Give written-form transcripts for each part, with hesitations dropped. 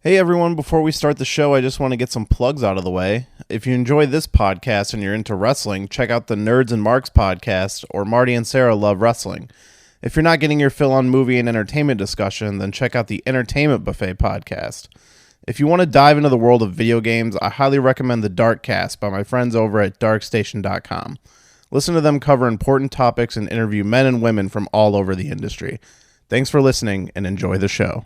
Hey everyone, before we start the show, I just want to get some plugs out of the way. If you enjoy this podcast and you're into wrestling, check out the Nerds and Marks podcast or Marty and Sarah Love Wrestling. If you're not getting your fill on movie and entertainment discussion, then check out the Entertainment Buffet podcast. If you want to dive into the world of video games, I highly recommend the Darkcast by my friends over at darkstation.com. Listen to them cover important topics and interview men and women from all over the industry. Thanks for listening and enjoy the show.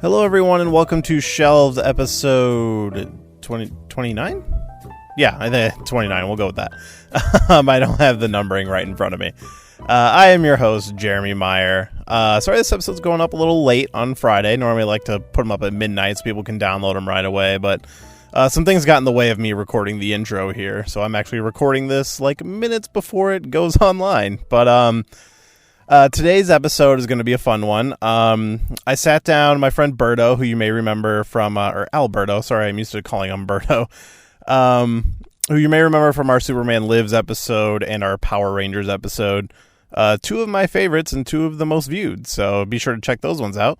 Hello everyone and welcome to Shelved episode 29? Yeah, I think 29. We'll go with that. I don't have the numbering right in front of me. I am your host, Jeremy Meyer. Sorry this episode's going up a little late on Friday. Normally I like to put them up at midnight so people can download them right away, but some things got in the way of me recording the intro here, so I'm actually recording this like minutes before it goes online. But today's episode is going to be a fun one. I sat down, my friend Berto, who you may remember from, or Alberto, sorry, I'm used to calling him Berto, who you may remember from our Superman Lives episode and our Power Rangers episode. Two of my favorites and two of the most viewed, so be sure to check those ones out.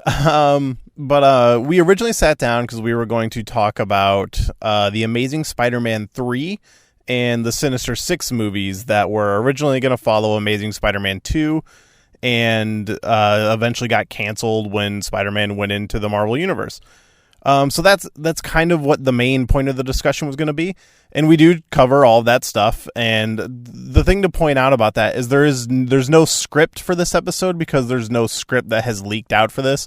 But we originally sat down because we were going to talk about the Amazing Spider-Man 3 and the Sinister Six movies that were originally going to follow Amazing Spider-Man 2 and eventually got canceled when Spider-Man went into the Marvel Universe. So that's kind of what the main point of the discussion was going to be. And we do cover all of that stuff. And the thing to point out about that is there's no script for this episode because there's no script that has leaked out for this.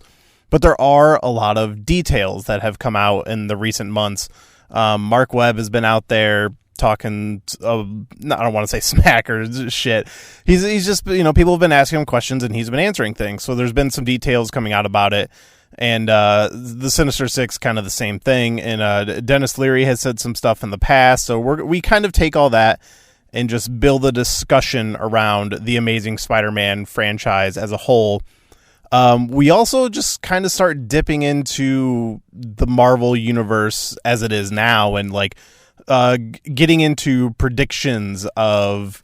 But there are a lot of details that have come out in the recent months. Mark Webb has been out there talking, I don't want to say smack or shit. He's just, people have been asking him questions and he's been answering things. So there's been some details coming out about it. And the Sinister Six, kind of the same thing. And Dennis Leary has said some stuff in the past. So we kind of take all that and just build a discussion around the Amazing Spider-Man franchise as a whole. We also just kind of start dipping into the Marvel universe as it is now and getting into predictions of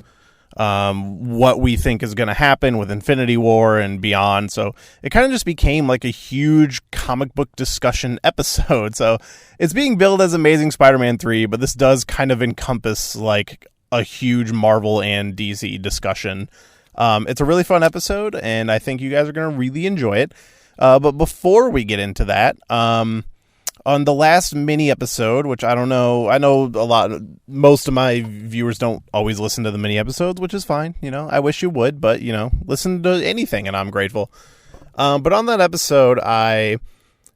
what we think is going to happen with Infinity War and beyond. So it kind of just became like a huge comic book discussion episode. So it's being billed as Amazing Spider-Man 3, but this does kind of encompass like a huge Marvel and DC discussion. It's a really fun episode, and I think you guys are going to really enjoy it. But before we get into that, on the last mini episode, which I don't know, I know most of my viewers don't always listen to the mini episodes, which is fine. I wish you would, but listen to anything and I'm grateful. But on that episode, I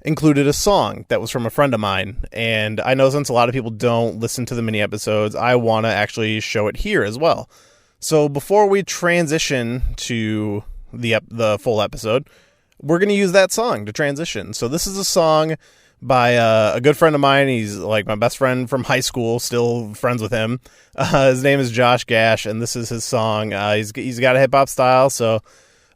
included a song that was from a friend of mine. And I know since a lot of people don't listen to the mini episodes, I want to actually show it here as well. So before we transition to the full episode, we're going to use that song to transition. So this is a song by a good friend of mine. He's like my best friend from high school, still friends with him. His name is Josh Gash, and this is his song. He's got a hip-hop style, so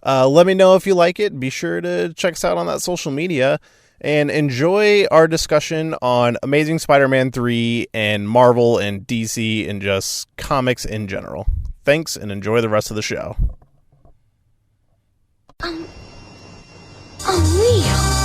let me know if you like it. Be sure to check us out on that social media, and enjoy our discussion on Amazing Spider-Man 3 and Marvel and DC and just comics in general. Thanks, and enjoy the rest of the show. Leo.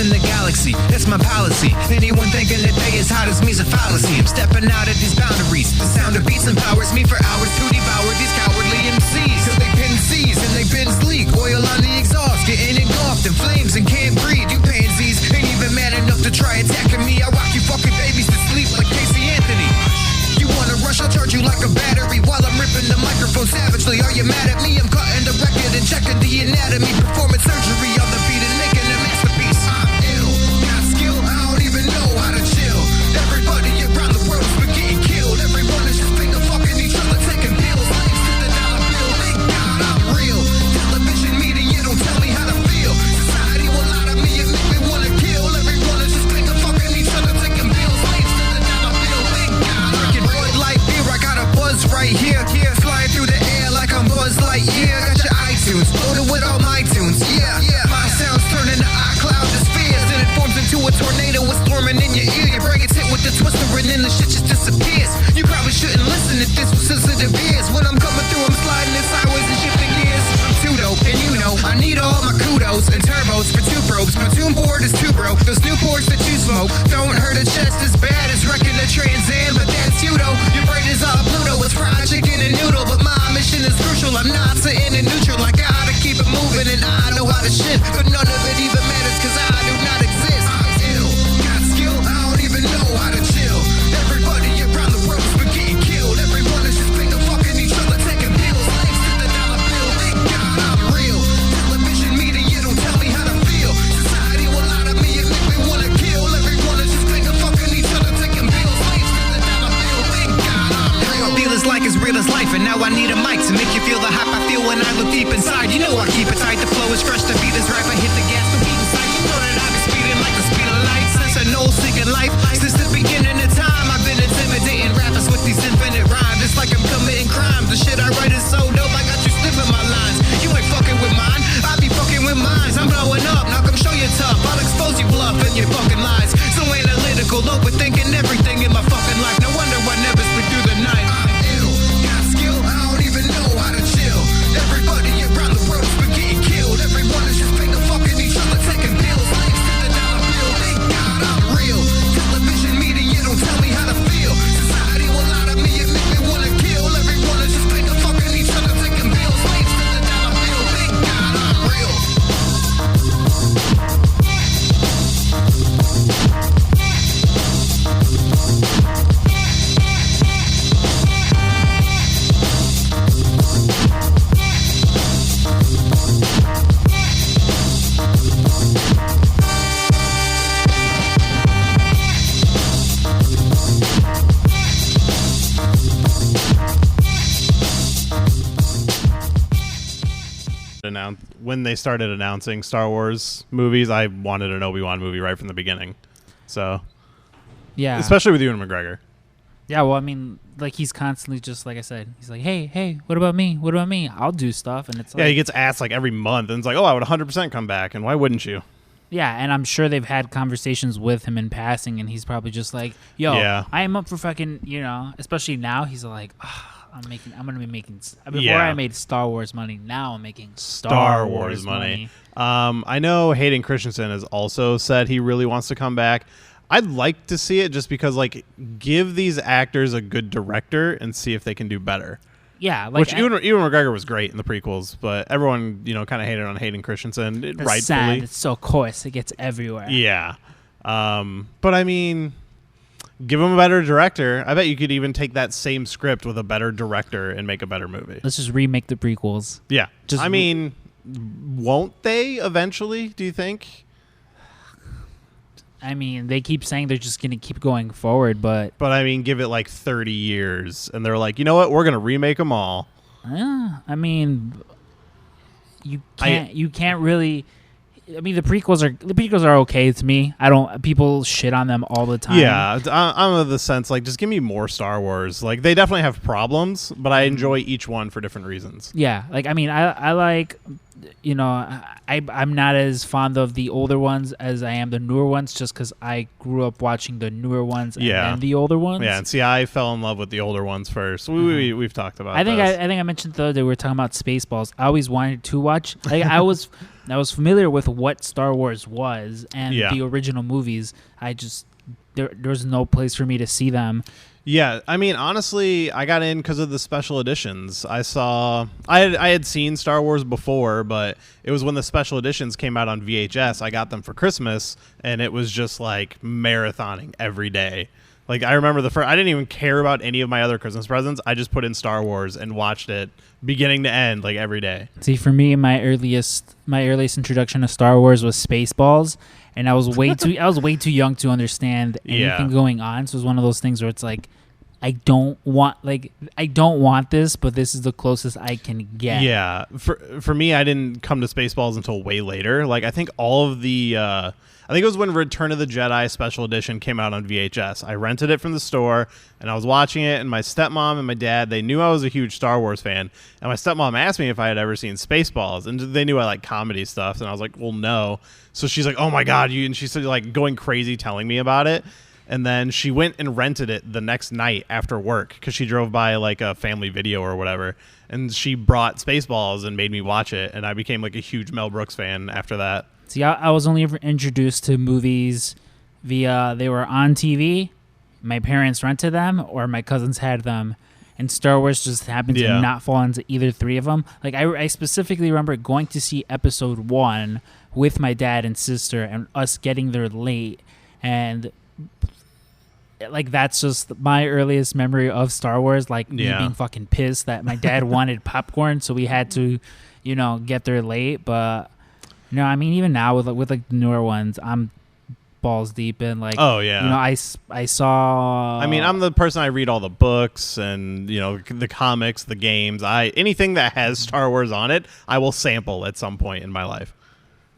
In the galaxy, that's my policy. Anyone thinking that they as hot as me's a fallacy. I'm stepping out of these boundaries. The sound of beats empowers me for hours to devour these cowardly MCs. Till they pin C's and they bins leak. Oil on the exhaust, getting engulfed in flames and can't breathe. You pansies ain't even man enough to try attacking me. I rock you fucking babies to sleep like Casey Anthony. You wanna rush, I'll charge you like a battery while I'm ripping the microphone savagely. Are you mad at me? I'm cutting the record and checking the anatomy. Performing surgery on the beat and making a masterpiece. I'm ill, got skill, I don't even know how to chill. Everybody around the world's been getting killed. Everyone is just finger fucking each other, taking pills. Thanks to the dollar bill, thank God turbos and turbos for two probes. Cartoon board is too broke. Those new boards that you smoke don't hurt a chest as bad as wrecking a Trans Am, but that's you though. Your brain is all Pluto. It's fried chicken and noodle, but my mission is crucial. I'm not sitting in neutral. I gotta keep it moving, and I know how to shift, but none of it even matters because I do not exist. I'm ill, got skill. I don't even know how to chill. Everybody around the world's been getting killed. Everyone is just finger fucking each other, taking pills. Slaves to the dollar bill. Thank God I'm real. Television media don't tell me how to feel. Society will lie to me and make me wanna kill. Everyone is just finger fucking each other, taking pills. Slaves to the dollar bill. Thank God I'm real. Feel is like as real as life, and now I need a mic to make you feel the hype I feel when I look deep inside. You know I keep it tight. The flow is fresh, the beat is right. I hit the gas, the beat inside. You know that I've been speeding like the speed of light. Since an old seeking life, since the beginning of time, I've been intimidating rappers with these infinite rhymes. It's like I'm committing crimes. The shit I write is so dope, I got you sniffing my lines. You ain't fucking with mine, I be fucking with mine. I'm blowing up, now come show you tough. I'll expose you bluff and your fucking lies. So analytical, overthinking everything in my fucking life. No wonder I never sleep through the night. I'm ill, got skill, I don't even know how to chill. Everybody around the world's been getting killed. Everyone is just finger fucking each other, taking pills. Slaves to the dollar bill. Thank God I'm real. Television media don't tell me how to feel. Society will lie to me and make me wanna kill. Everyone is just finger fucking each other, taking pills. Slaves to the dollar bill. Thank God I'm real. When they started announcing Star Wars movies, I wanted an Obi-Wan movie right from the beginning. So, Yeah. especially with Ewan McGregor. Yeah, well, I mean, like, he's constantly just, like I said, he's like, hey, what about me? What about me? I'll do stuff. And it's like, Yeah, he gets asked like every month, and it's like, oh, I would 100% come back, and why wouldn't you? yeah, and I'm sure they've had conversations with him in passing, and he's probably just like, yo, Yeah. I am up for fucking, especially now, he's like, I'm going to be making, before Yeah. I made Star Wars money, now I'm making Star Wars money. I know Hayden Christensen has also said he really wants to come back. I'd like to see it just because, like, give these actors a good director and see if they can do better. Yeah. Like, Which Ewan McGregor was great in the prequels, but everyone, kind of hated on Hayden Christensen, it's rightfully. sad. It's so coarse. It gets everywhere. Yeah. But, I mean, give him a better director. I bet you could even take that same script with a better director and make a better movie. Let's just remake the prequels. Yeah. Just I mean, won't they eventually, do you think? I mean, they keep saying they're just going to keep going forward, but I mean, give it like 30 years, and they're like, you know what? We're going to remake them all. I mean, you can't really. I mean, the prequels are okay to me. People shit on them all the time. Yeah, I'm of the sense, like, just give me more Star Wars. Like, they definitely have problems, but I enjoy each one for different reasons. Yeah, like, I mean, I like, I'm not as fond of the older ones as I am the newer ones, just because I grew up watching the newer ones and then the older ones. Yeah, and see, I fell in love with the older ones first. We've talked about. I think I mentioned the other day we were talking about Spaceballs. I always wanted to watch. Like, I was familiar with what Star Wars was and the original movies. There's no place for me to see them. Yeah, I mean, honestly, I got in because of the special editions. I had seen Star Wars before, but it was when the special editions came out on VHS. I got them for Christmas, and it was just like marathoning every day. Like, I remember I didn't even care about any of my other Christmas presents. I just put in Star Wars and watched it beginning to end, like, every day. See, for me, my earliest introduction to Star Wars was Spaceballs, and I was way too young to understand anything going on. So it was one of those things where it's like, I don't want this, but this is the closest I can get. Yeah, for me, I didn't come to Spaceballs until way later. Like, I think all of the I think it was when Return of the Jedi Special Edition came out on VHS. I rented it from the store, and I was watching it, and my stepmom and my dad, they knew I was a huge Star Wars fan, and my stepmom asked me if I had ever seen Spaceballs, and they knew I like comedy stuff, and I was like, well, no. So she's like, oh my God, and she started like going crazy telling me about it. And then she went and rented it the next night after work because she drove by like a Family Video or whatever. And she brought Spaceballs and made me watch it. And I became like a huge Mel Brooks fan after that. See, I was only ever introduced to movies via they were on TV, my parents rented them, or my cousins had them. And Star Wars just happened to not fall into either three of them. Like I specifically remember going to see Episode 1 with my dad and sister and us getting there late. And like that's just my earliest memory of Star Wars, like me being fucking pissed that my dad wanted popcorn, so we had to, get there late. But I mean, even now with like the newer ones, I'm balls deep in like. Oh yeah. I saw. I mean, I'm the person I read all the books and the comics, the games. Anything that has Star Wars on it, I will sample at some point in my life.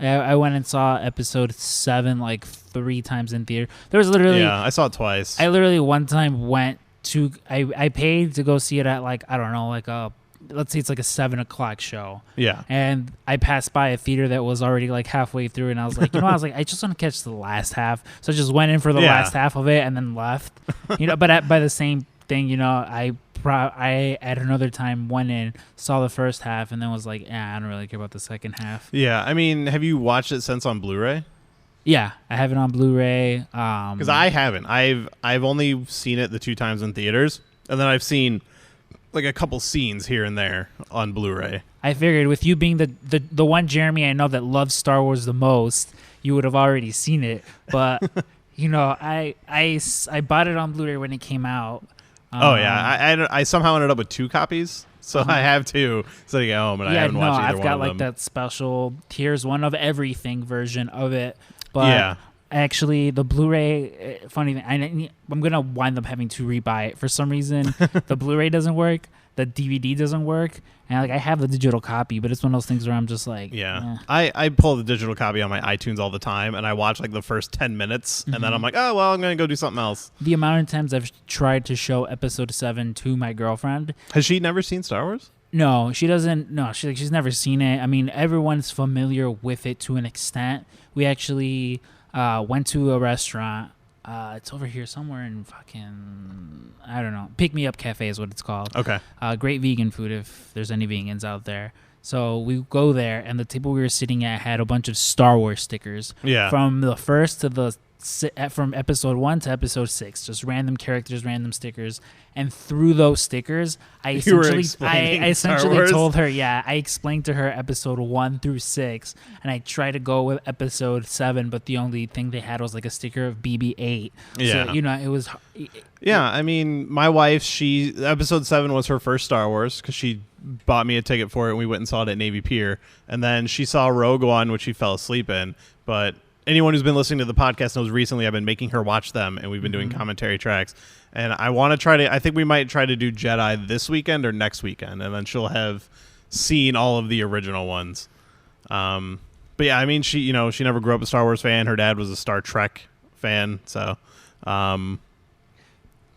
I went and saw Episode 7 like 3 times in theater. There was literally... Yeah, I saw it twice. I literally one time went to... I paid to go see it at like, I don't know, like let's say it's like a 7 o'clock show. Yeah. And I passed by a theater that was already like halfway through, and I was like, I just want to catch the last half. So I just went in for the last half of it and then left. But by the same thing, I at another time went in, saw the first half, and then was like, I don't really care about the second half. Yeah, I mean, have you watched it since on Blu-ray? Yeah, I have it on Blu-ray. Because I haven't. I've only seen it the 2 times in theaters, and then I've seen like a couple scenes here and there on Blu-ray. I figured with you being the one Jeremy I know that loves Star Wars the most, you would have already seen it. But I bought it on Blu-ray when it came out. I somehow ended up with 2 copies, so I have 2 sitting at home, and I haven't watched either one of them. I've got like that special here's one of everything version of it. But actually, the Blu-ray, funny thing, I'm gonna wind up having to rebuy it for some reason. The Blu-ray doesn't work, the DVD doesn't work, and like I have the digital copy, but it's one of those things where I'm just like, I pull the digital copy on my iTunes all the time, and I watch like the first 10 minutes, and then I'm like, oh well, I'm gonna go do something else. The amount of times I've tried to show Episode 7 to my girlfriend. Has she never seen Star Wars? No, she doesn't. No, she's never seen it. I mean, everyone's familiar with it to an extent. We actually went to a restaurant. It's over here somewhere in fucking, I don't know. Pick Me Up Cafe is what it's called. Okay. Great vegan food if there's any vegans out there. So we go there, and the table we were sitting at had a bunch of Star Wars stickers. Yeah. From the first to from Episode 1 to Episode 6, just random characters, random stickers. And through those stickers, I essentially told her, I explained to her Episode 1 through 6, and I tried to go with Episode 7, but the only thing they had was like a sticker of BB-8. Yeah. So, it was... Yeah, I mean, my wife, Episode 7 was her first Star Wars, because she bought me a ticket for it, and we went and saw it at Navy Pier. And then she saw Rogue One, which she fell asleep in, but... Anyone who's been listening to the podcast knows recently I've been making her watch them, and we've been doing commentary tracks. And I want to I think we might try to do Jedi this weekend or next weekend, and then she'll have seen all of the original ones. But yeah, I mean, she never grew up a Star Wars fan. Her dad was a Star Trek fan, so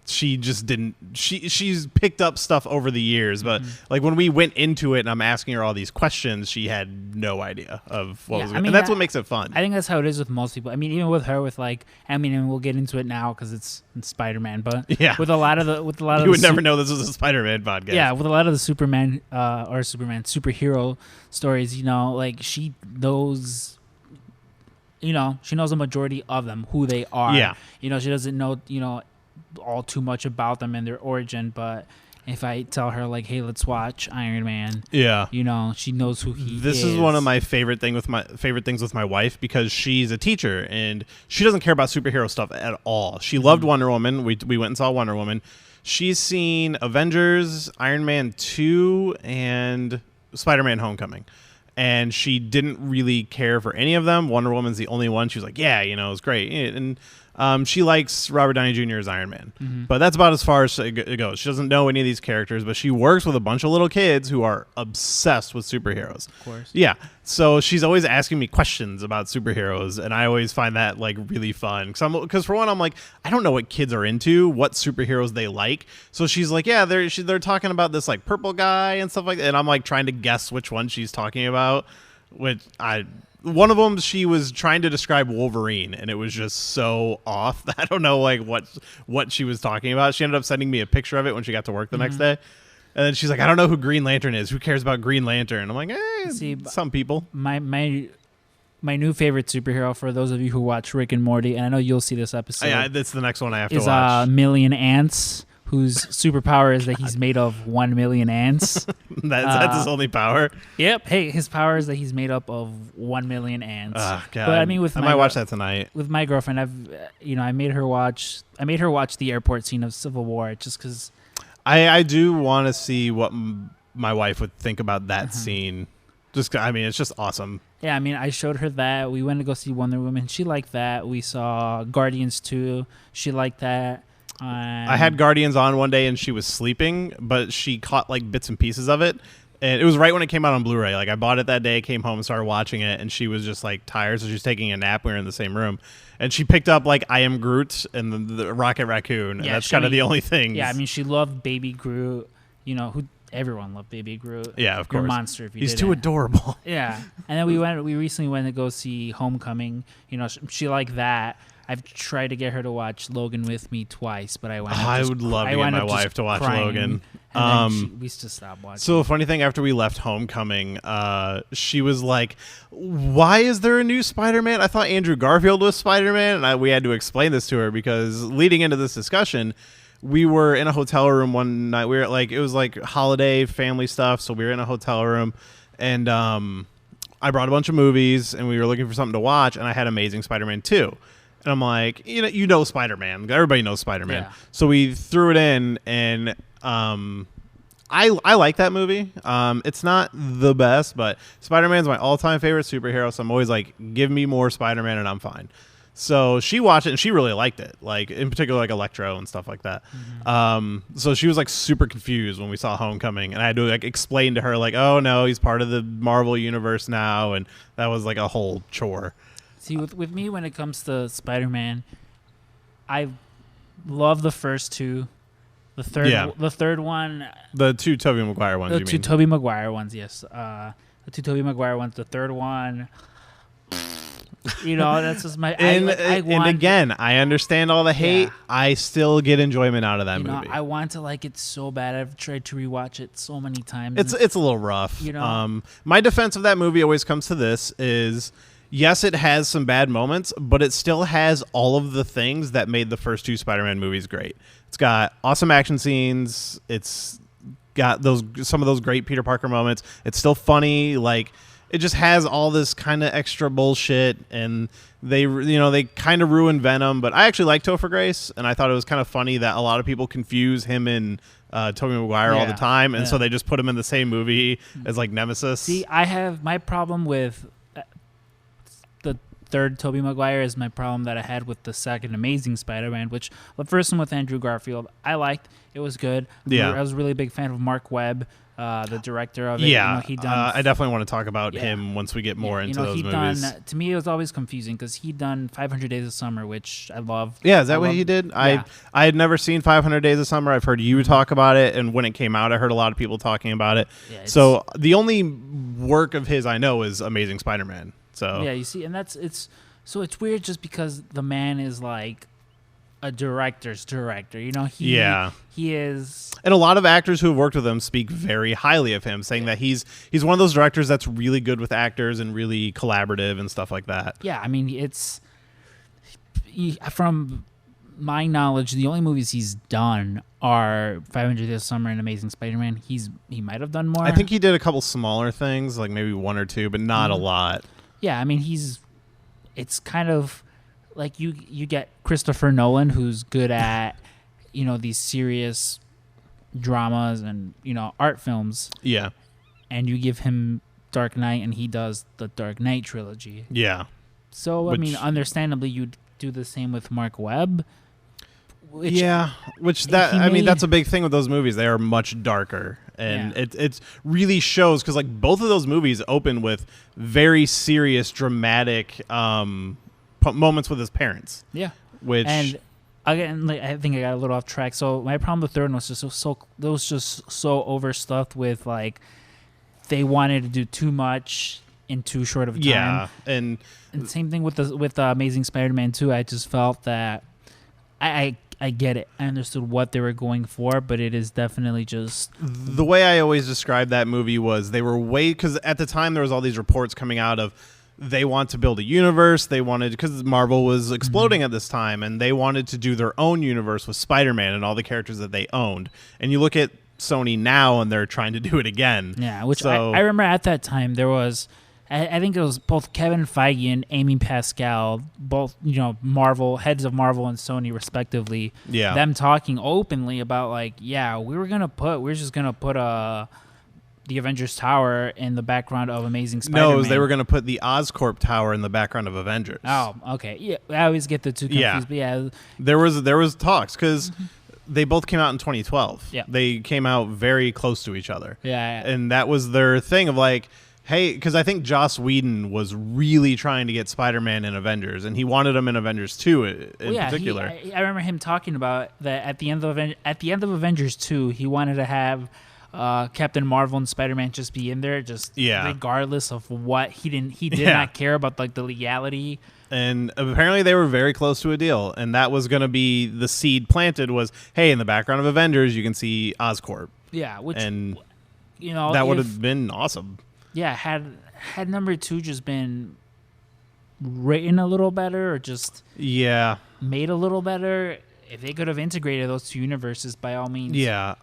she just didn't. She's picked up stuff over the years, but like when we went into it and I'm asking her all these questions, she had no idea of what was going on. And that's what makes it fun. I think that's how it is with most people. I mean, even with her, and we'll get into it now because it's Spider-Man, but with a lot of you would never know this was a Spider-Man podcast. Yeah, with a lot of the superhero stories, like she knows. She knows a majority of them, who they are. Yeah. She doesn't know, all too much about them and their origin, but if I tell her like, hey, let's watch Iron Man, she knows who he is. This is one of my favorite things with my wife, because she's a teacher and she doesn't care about superhero stuff at all. She loved Wonder Woman. We went and saw Wonder Woman. She's seen Avengers, Iron Man 2, and Spider-Man Homecoming. And she didn't really care for any of them. Wonder Woman's the only one. She was like, it was great. And she likes Robert Downey Jr. as Iron Man. But that's about as far as it goes. She doesn't know any of these characters, but she works with a bunch of little kids who are obsessed with superheroes. Of course. Yeah. So she's always asking me questions about superheroes, and I always find that like really fun. Because for one, I'm like, I don't know what kids are into, what superheroes they like. So she's like, they're talking about this like purple guy and stuff like that. And I'm like trying to guess which one she's talking about, which I one of them, she was trying to describe Wolverine, and it was just so off that I don't know like what she was talking about. She ended up sending me a picture of it when she got to work the next day. And then she's like, I don't know who Green Lantern is. Who cares about Green Lantern? I'm like, See, some people. My new favorite superhero, for those of you who watch Rick and Morty, and I know you'll see this episode. Yeah, that's the next one I have to watch. Is Million Ants, whose superpower is that he's made of 1 million ants. That's his only power? Yep. Hey, his power is that he's made up of 1 million ants. God. But I mean, I might watch that tonight. With my girlfriend, I made her watch the airport scene of Civil War just because. I do want to see what my wife would think about that scene. It's just awesome. Yeah, I mean, I showed her that. We went to go see Wonder Woman. She liked that. We saw Guardians 2. She liked that. I had Guardians on one day and she was sleeping, but she caught like bits and pieces of it. And it was right when it came out on Blu-ray. Like I bought it that day, came home and started watching it, and she was just like tired, so she was taking a nap. We were in the same room. And she picked up like I Am Groot and the Rocket Raccoon. And that's kind of the only thing. Yeah, I mean, she loved Baby Groot. Everyone loved Baby Groot. Yeah, of course. You're a monster if you He's didn't. too adorable. Yeah. And then we recently went to go see Homecoming. She liked that. I've tried to get her to watch Logan with me twice, but I would love to get my wife to watch Logan. And then we just stopped watching. So a funny thing, after we left Homecoming, she was like, why is there a new Spider-Man? I thought Andrew Garfield was Spider-Man. And we had to explain this to her because leading into this discussion, we were in a hotel room one night. We were it was like holiday family stuff. So we were in a hotel room and I brought a bunch of movies and we were looking for something to watch. And I had Amazing Spider-Man 2. And I'm like, you know Spider-Man. Everybody knows Spider-Man. Yeah. So we threw it in, and I like that movie. It's not the best, but Spider-Man's my all-time favorite superhero, so I'm always like, give me more Spider-Man, and I'm fine. So she watched it, and she really liked it, like in particular like Electro and stuff like that. So she was like super confused when we saw Homecoming, and I had to like explain to her like, oh, no, he's part of the Marvel universe now, and that was like a whole chore. See, with me, when it comes to Spider-Man, I love the first two. The third one. The two Tobey Maguire ones. The two Tobey Maguire ones, yes. The two Tobey Maguire ones. The third one. That's just my. And again, I understand all the hate. Yeah. I still get enjoyment out of that movie. I want to like it so bad. I've tried to rewatch it so many times. It's a little rough. My defense of that movie always comes to this: is yes, it has some bad moments, but it still has all of the things that made the first two Spider-Man movies great. It's got awesome action scenes. It's got some of those great Peter Parker moments. It's still funny. Like, it just has all this kind of extra bullshit, and they kind of ruin Venom. But I actually like Topher Grace, and I thought it was kind of funny that a lot of people confuse him and Tobey Maguire all the time, and so they just put him in the same movie as like Nemesis. See, I have my problem with the third Tobey Maguire is my problem that I had with the second Amazing Spider-Man, which the first one with Andrew Garfield I liked. It was good. Yeah, I was a really big fan of Mark Webb, the director of it. Yeah, I definitely want to talk about him once we get more into those movies. To me, it was always confusing because he'd done 500 Days of Summer, which I love. Yeah, is that what he did? Yeah. I had never seen 500 Days of Summer. I've heard you talk about it, and when it came out, I heard a lot of people talking about it. Yeah, so the only work of his I know is Amazing Spider-Man. So yeah, you see, and it's weird just because the man is like a director's director. He is. And a lot of actors who have worked with him speak very highly of him, saying that he's one of those directors that's really good with actors and really collaborative and stuff like that. Yeah, I mean, from my knowledge, the only movies he's done are 500 Days of Summer and Amazing Spider-Man. He might have done more. I think he did a couple smaller things, like maybe one or two, but not a lot. Yeah, I mean, it's kind of like you get Christopher Nolan, who's good at, these serious dramas and, art films. Yeah. And you give him Dark Knight, and he does the Dark Knight trilogy. Yeah. So, I mean, understandably, you'd do the same with Mark Webb. That's a big thing with those movies. They are much darker. And it really shows because like both of those movies open with very serious, dramatic moments with his parents. Yeah, and again, I think I got a little off track. So my problem with the third one was just so overstuffed with like they wanted to do too much in too short of time. Yeah, and same thing with Amazing Spider-Man 2. I just felt that I get it. I understood what they were going for, but it is definitely just... The way I always described that movie was they were because at the time there was all these reports coming out of they want to build a universe. They wanted, because Marvel was exploding at this time, and they wanted to do their own universe with Spider-Man and all the characters that they owned. And you look at Sony now, and they're trying to do it again. Yeah, which I remember at that time there was, I think it was both Kevin Feige and Amy Pascal, both Marvel heads of Marvel and Sony respectively. Yeah, them talking openly about we're just gonna put the Avengers Tower in the background of Amazing Spider-Man. No, they were going to put the Oscorp Tower in the background of Avengers. Oh, okay. Yeah, I always get the two confused. Yeah. But yeah, there was talks because they both came out in 2012. Yeah, they came out very close to each other. Yeah. And that was their thing of like, hey, because I think Joss Whedon was really trying to get Spider-Man in Avengers, and he wanted him in Avengers 2 in particular. I remember him talking about that at the end of Avengers 2, he wanted to have Captain Marvel and Spider-Man just be in there, regardless of what he did not care about, like the legality. And apparently they were very close to a deal, and that was going to be the seed planted. Was, hey, in the background of Avengers, you can see Oscorp. Yeah, which and that would have been awesome. Yeah, had number 2 just been written a little better, or just made a little better. If they could have integrated those two universes, by all means. Yeah.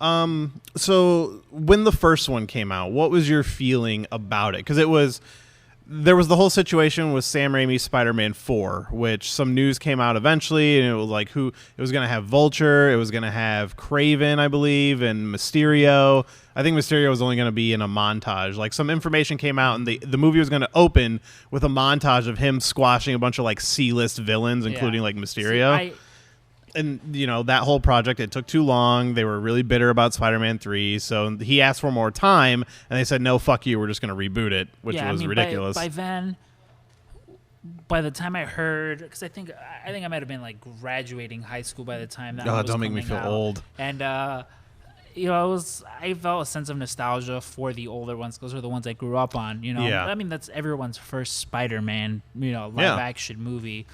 So when the first one came out, what was your feeling about it? Because there was the whole situation with Sam Raimi's Spider-Man 4, which some news came out eventually, and it was like it was going to have Vulture, it was going to have Kraven, I believe, and Mysterio. I think Mysterio was only going to be in a montage. Like, some information came out, and the movie was going to open with a montage of him squashing a bunch of like C-list villains, including like Mysterio. And, that whole project, it took too long. They were really bitter about Spider-Man 3. So he asked for more time, and they said, no, fuck you. We're just going to reboot it, which was ridiculous. By then, by the time I heard, because I think I might have been like graduating high school by the time that was don't make me feel out. old. And, I felt a sense of nostalgia for the older ones. Those are the ones I grew up on, Yeah. I mean, that's everyone's first Spider-Man, live-action movie.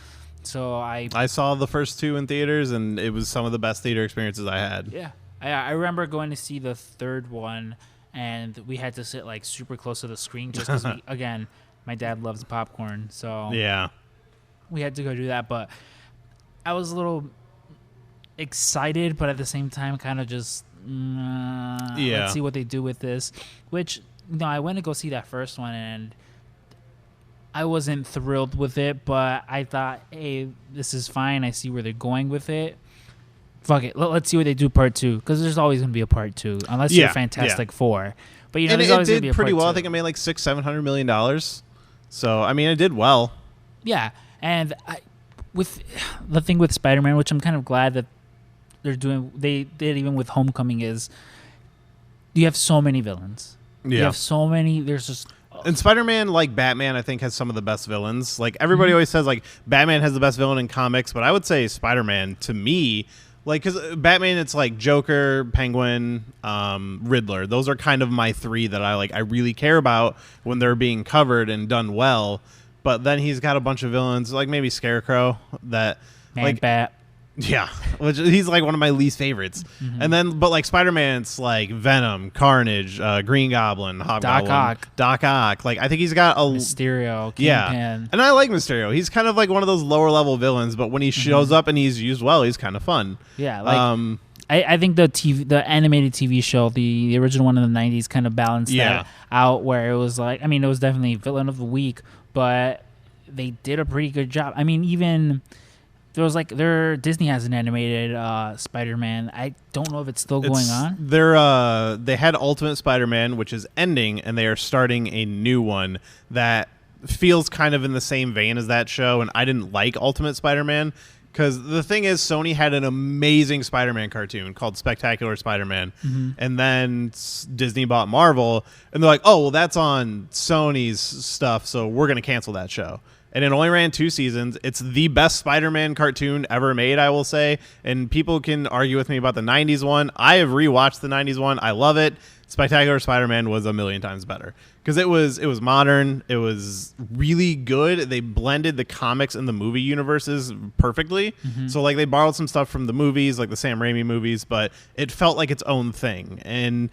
So I saw the first 2 in theaters, and it was some of the best theater experiences I had. Yeah. I remember going to see the third one, and we had to sit like super close to the screen just because, again, my dad loves popcorn. So yeah, we had to go do that. But I was a little excited, but at the same time kind of just, let's see what they do with this. Which, I went to go see that first one, and I wasn't thrilled with it, but I thought, hey, this is fine. I see where they're going with it. Fuck it. Let's see what they do part 2, because there's always going to be a part 2, unless you're Fantastic Four. But, and there's always going to be a part 2. Pretty well. I think it made like $600-700 million. So, I mean, it did well. Yeah, and with the thing with Spider-Man, which I'm kind of glad that they did even with Homecoming, is you have so many villains. Yeah. You have so many. There's just... And Spider-Man, like Batman, I think has some of the best villains. Like, everybody always says, like, Batman has the best villain in comics, but I would say Spider-Man, to me, like, because Batman, it's like Joker, Penguin, Riddler. Those are kind of my 3 that I really care about when they're being covered and done well. But then he's got a bunch of villains, like maybe Scarecrow, that... Man-Bat. Yeah, which he's like one of my least favorites. And then, but like Spider-Man, it's like Venom, Carnage, Green Goblin, Hobgoblin, Doc Ock. Like, I think he's got a Mysterio, Kingpin. And I like Mysterio. He's kind of like one of those lower level villains, but when he shows up and he's used well, he's kind of fun. Yeah, like I think the animated TV show, the original one in the 90s, kind of balanced that out, where it was like, I mean, it was definitely villain of the week, but they did a pretty good job. I mean, even... There was Disney has an animated Spider-Man. I don't know if it's still going on. They had Ultimate Spider-Man, which is ending, and they are starting a new one that feels kind of in the same vein as that show. And I didn't like Ultimate Spider-Man because the thing is, Sony had an amazing Spider-Man cartoon called Spectacular Spider-Man, and then Disney bought Marvel, and they're like, "Oh, well, that's on Sony's stuff, so we're going to cancel that show." And it only ran 2 seasons. It's the best Spider-Man cartoon ever made, I will say. And people can argue with me about the 90s one. I have rewatched the 90s one. I love it. Spectacular Spider-Man was a million times better because it was modern. It was really good. They blended the comics and the movie universes perfectly. So like they borrowed some stuff from the movies, like the Sam Raimi movies, but it felt like its own thing. And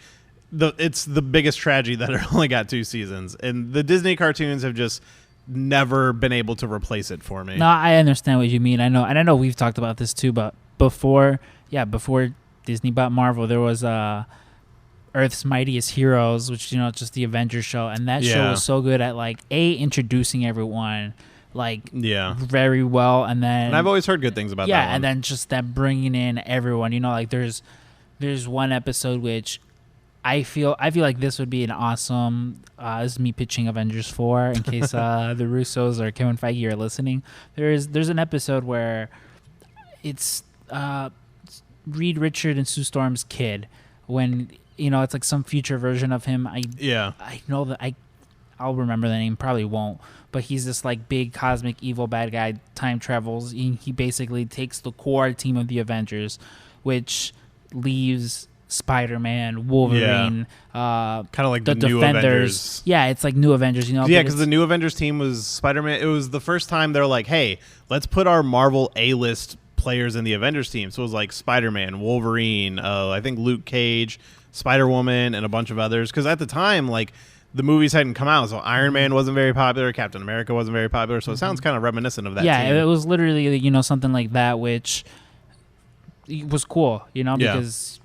it's the biggest tragedy that it only got 2 seasons. And the Disney cartoons have just never been able to replace it for me. No, I understand what you mean. I know, and I know we've talked about this too, but before Disney bought Marvel, there was Earth's Mightiest Heroes, which, you know, just the Avengers show, and that show was so good at like introducing everyone very well, and I've always heard good things about that one. and then just that bringing in everyone, you know, like there's one episode which I feel like this would be an awesome. This is me pitching Avengers 4 in case the Russos or Kevin Feige are listening. There's an episode where it's Reed Richard and Sue Storm's kid, when, you know, it's like some future version of him. I know that I'll remember the name, probably won't, but he's this like big cosmic evil bad guy, time travels. He basically takes the core team of the Avengers, which leaves Spider-Man, Wolverine, kind of like the new Defenders. Avengers. Yeah, it's like new Avengers, you know. Yeah, because the new Avengers team was Spider-Man. It was the first time they're like, hey, let's put our Marvel A-list players in the Avengers team. So it was like Spider-Man, Wolverine, I think Luke Cage, Spider-Woman, and a bunch of others. Because at the time, like, the movies hadn't come out, so Iron Man wasn't very popular, Captain America wasn't very popular, so it sounds kind of reminiscent of that. Yeah, team. it was literally, you know, something like that, which was cool, you know, because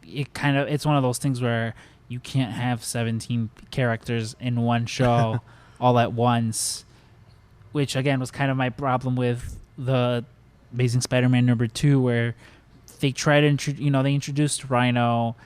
it's one of those things where you can't have 17 characters in one show all at once, which again was kind of my problem with the Amazing Spider-Man number 2, where they tried to they introduced Rhino,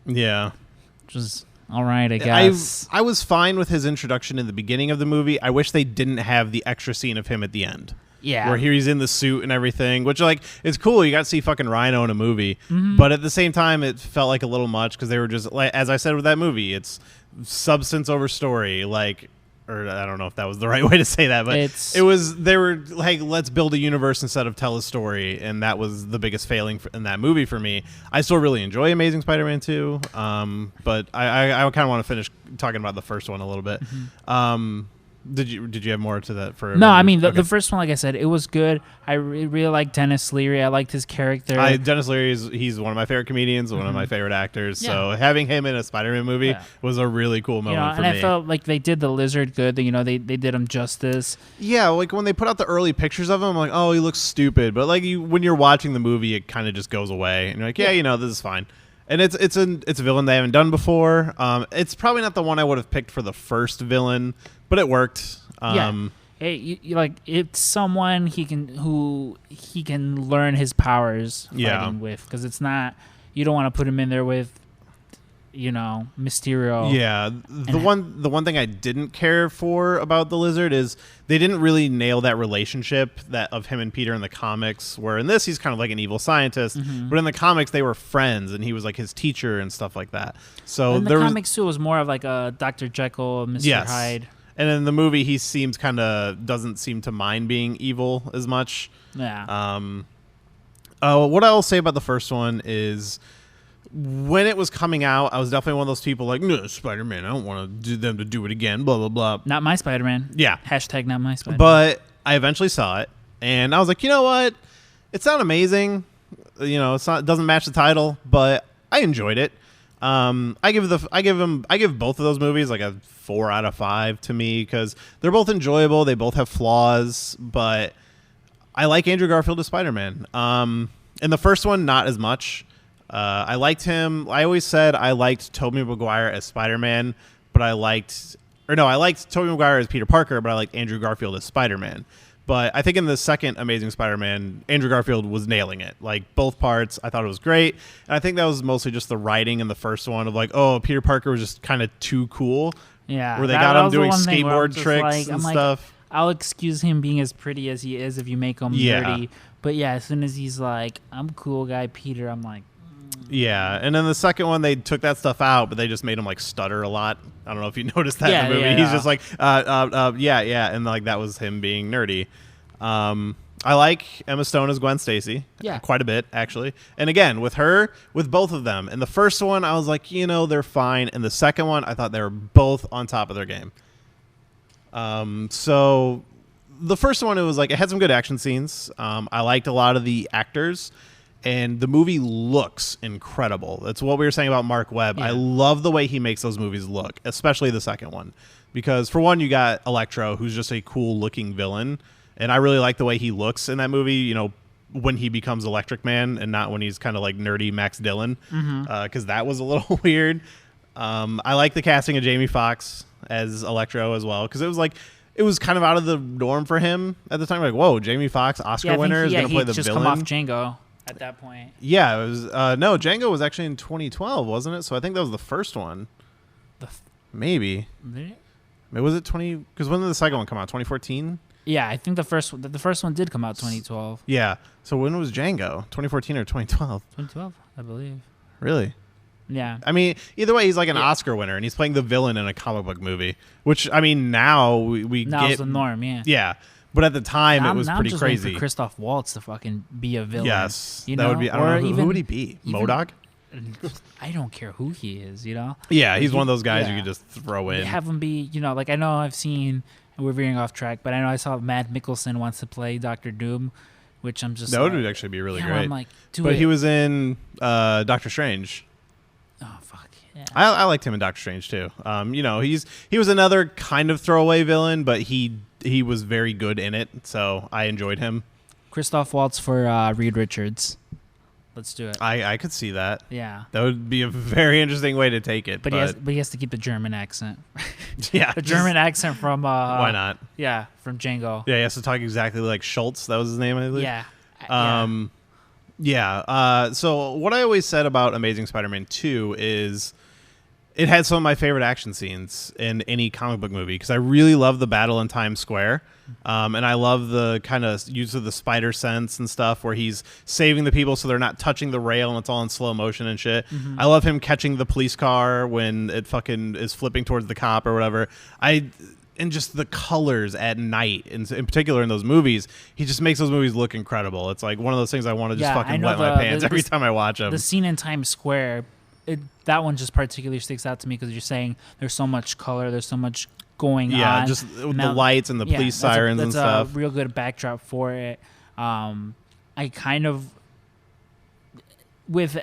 which was all right, I guess. I was fine with his introduction in the beginning of the movie. I wish they didn't have the extra scene of him at the end. Yeah. Where he's in the suit and everything, which, like, it's cool. You got to see fucking Rhino in a movie. But at the same time, it felt like a little much because they were just, like, as I said with that movie, it's substance over story. Like, or I don't know if that was the right way to say that, but they were like, let's build a universe instead of tell a story. And that was the biggest failing in that movie for me. I still really enjoy Amazing Spider-Man 2. But I kind of want to finish talking about the first one a little bit. Did you have more to that? No, I mean, the first one, like I said, it was good. I really liked Dennis Leary. I liked his character. Dennis Leary, he's one of my favorite comedians, one of my favorite actors. Yeah. So having him in a Spider-Man movie was a really cool moment for me. And I felt like they did the Lizard good. They did him justice. Yeah, like when they put out the early pictures of him, I'm like, oh, he looks stupid. But like when you're watching the movie, it kind of just goes away. And you're like, this is fine. And it's a villain they haven't done before. It's probably not the one I would have picked for the first villain, but it worked. It's someone who he can learn his powers fighting with, because it's not, you don't want to put him in there with, Mysterio. Yeah, the one thing I didn't care for about the Lizard is they didn't really nail that relationship of him and Peter in the comics, where in this he's kind of like an evil scientist, but in the comics they were friends and he was like his teacher and stuff like that. So in the comics too, it was more of like a Dr. Jekyll, Mr. Hyde. And in the movie he doesn't seem to mind being evil as much. Yeah. What I'll say about the first one is, when it was coming out, I was definitely one of those people like, no, Spider-Man, I don't want them to do it again, blah, blah, blah. Not my Spider-Man. Yeah. # not my Spider-Man. But I eventually saw it, and I was like, you know what? It's not amazing. It doesn't match the title, but I enjoyed it. I give both of those movies like a 4 out of 5 to me, because they're both enjoyable. They both have flaws, but I like Andrew Garfield as Spider-Man. In the first one, not as much. I liked him. I always said I liked Tobey Maguire as Spider-Man, but I liked Tobey Maguire as Peter Parker, but I liked Andrew Garfield as Spider-Man. But I think in the second Amazing Spider-Man, Andrew Garfield was nailing it. Like, both parts, I thought it was great. And I think that was mostly just the writing in the first one of like, oh, Peter Parker was just kind of too cool. Yeah. Where they got him doing skateboard tricks and stuff. I'll excuse him being as pretty as he is if you make him nerdy. But yeah, as soon as he's like, I'm cool guy Peter, I'm like, yeah. And then the second one, they took that stuff out, but they just made him like stutter a lot. I don't know if you noticed that in the movie. He's just like, yeah. And like that was him being nerdy. I like Emma Stone as Gwen Stacy. Yeah. Quite a bit, actually. And again, with both of them. In the first one, I was like, they're fine. And the second one, I thought they were both on top of their game. So the first one, it had some good action scenes. I liked a lot of the actors. And the movie looks incredible. That's what we were saying about Mark Webb. Yeah. I love the way he makes those movies look, especially the second one. Because, for one, you got Electro, who's just a cool-looking villain. And I really like the way he looks in that movie, when he becomes Electric Man and not when he's kind of like nerdy Max Dillon. Because that was a little weird. I like the casting of Jamie Foxx as Electro as well. Because it was kind of out of the norm for him at the time. Like, whoa, Jamie Foxx, Oscar winner, is going to play the just villain. Come off Django at that point. Yeah, it was. No, Django was actually in 2012, wasn't it? So I think that was the first one. Maybe. Was it 20? Because when did the second one come out? 2014. Yeah, I think the first one did come out 2012. Yeah. So when was Django? 2014 or 2012? 2012, I believe. Really? Yeah. I mean, either way, he's like an Oscar winner, and he's playing the villain in a comic book movie. Which, I mean, now we now get it's the norm. Yeah. Yeah. But at the time, it was now pretty I'm just crazy. For Christoph Waltz to fucking be a villain. Yes. That would be. I don't know who would he be? MODOK? I don't care who he is, Yeah, he's one of those guys you could just throw in. Have him be, I know I've seen, and we're veering off track, but I know I saw Matt Mikkelsen wants to play Doctor Doom, which I'm just that would actually be really great. I'm like, he was in Doctor Strange. Oh fuck yeah! I liked him in Doctor Strange too. He was another kind of throwaway villain, but he was very good in it, so I enjoyed him. Christoph Waltz for Reed Richards. Let's do it. I could see that. Yeah. That would be a very interesting way to take it. But he has to keep the German accent. Yeah. The German accent from... why not? Yeah, from Django. Yeah, he has to talk exactly like Schultz. That was his name, I believe. Yeah. So what I always said about Amazing Spider-Man 2 is it had some of my favorite action scenes in any comic book movie because I really love the battle in Times Square. And I love the kind of use of the spider sense and stuff where he's saving the people so they're not touching the rail and it's all in slow motion and shit. Mm-hmm. I love him catching the police car when it fucking is flipping towards the cop or whatever. And just the colors at night, in particular in those movies, he just makes those movies look incredible. It's like one of those things I want to just fucking wet my pants every time I watch them. The scene in Times Square, that one just particularly sticks out to me because you're saying there's so much color, there's so much going on. Yeah, just the lights and the police sirens and stuff. That's a real good backdrop for it. I kind of, with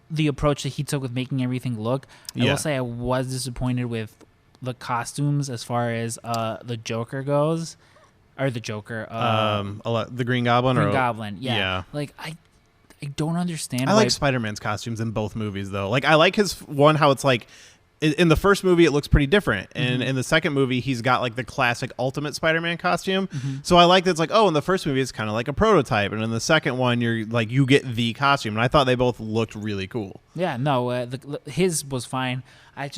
the approach that he took with making everything look, I will say I was disappointed with the costumes as far as the Joker goes. Or the Joker. The Green Goblin? Goblin, yeah. Like, I don't understand. I like Spider-Man's costumes in both movies, though. Like, I like his one, how it's like, in the first movie, it looks pretty different. And in the second movie, he's got, like, the classic Ultimate Spider-Man costume. Mm-hmm. So I like that it's like, in the first movie, it's kind of like a prototype. And in the second one, you're like, you get the costume. And I thought they both looked really cool. Yeah, no, his was fine. I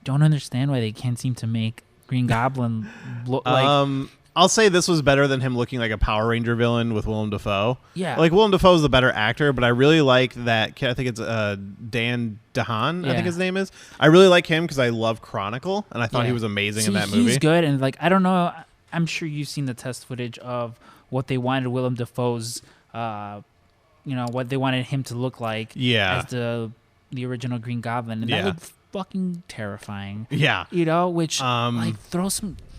don't understand why they can't seem to make Green Goblin look like... I'll say this was better than him looking like a Power Ranger villain with Willem Dafoe. Yeah. Like, Willem Dafoe is the better actor, but I really like that. I think it's Dan DeHaan, I think his name is. I really like him because I love Chronicle, and I thought he was amazing in that movie. He's good, and, like, I don't know. I'm sure you've seen the test footage of what they wanted Willem Dafoe's, what they wanted him to look like as the original Green Goblin, and that looked fucking terrifying. Yeah. Which, like,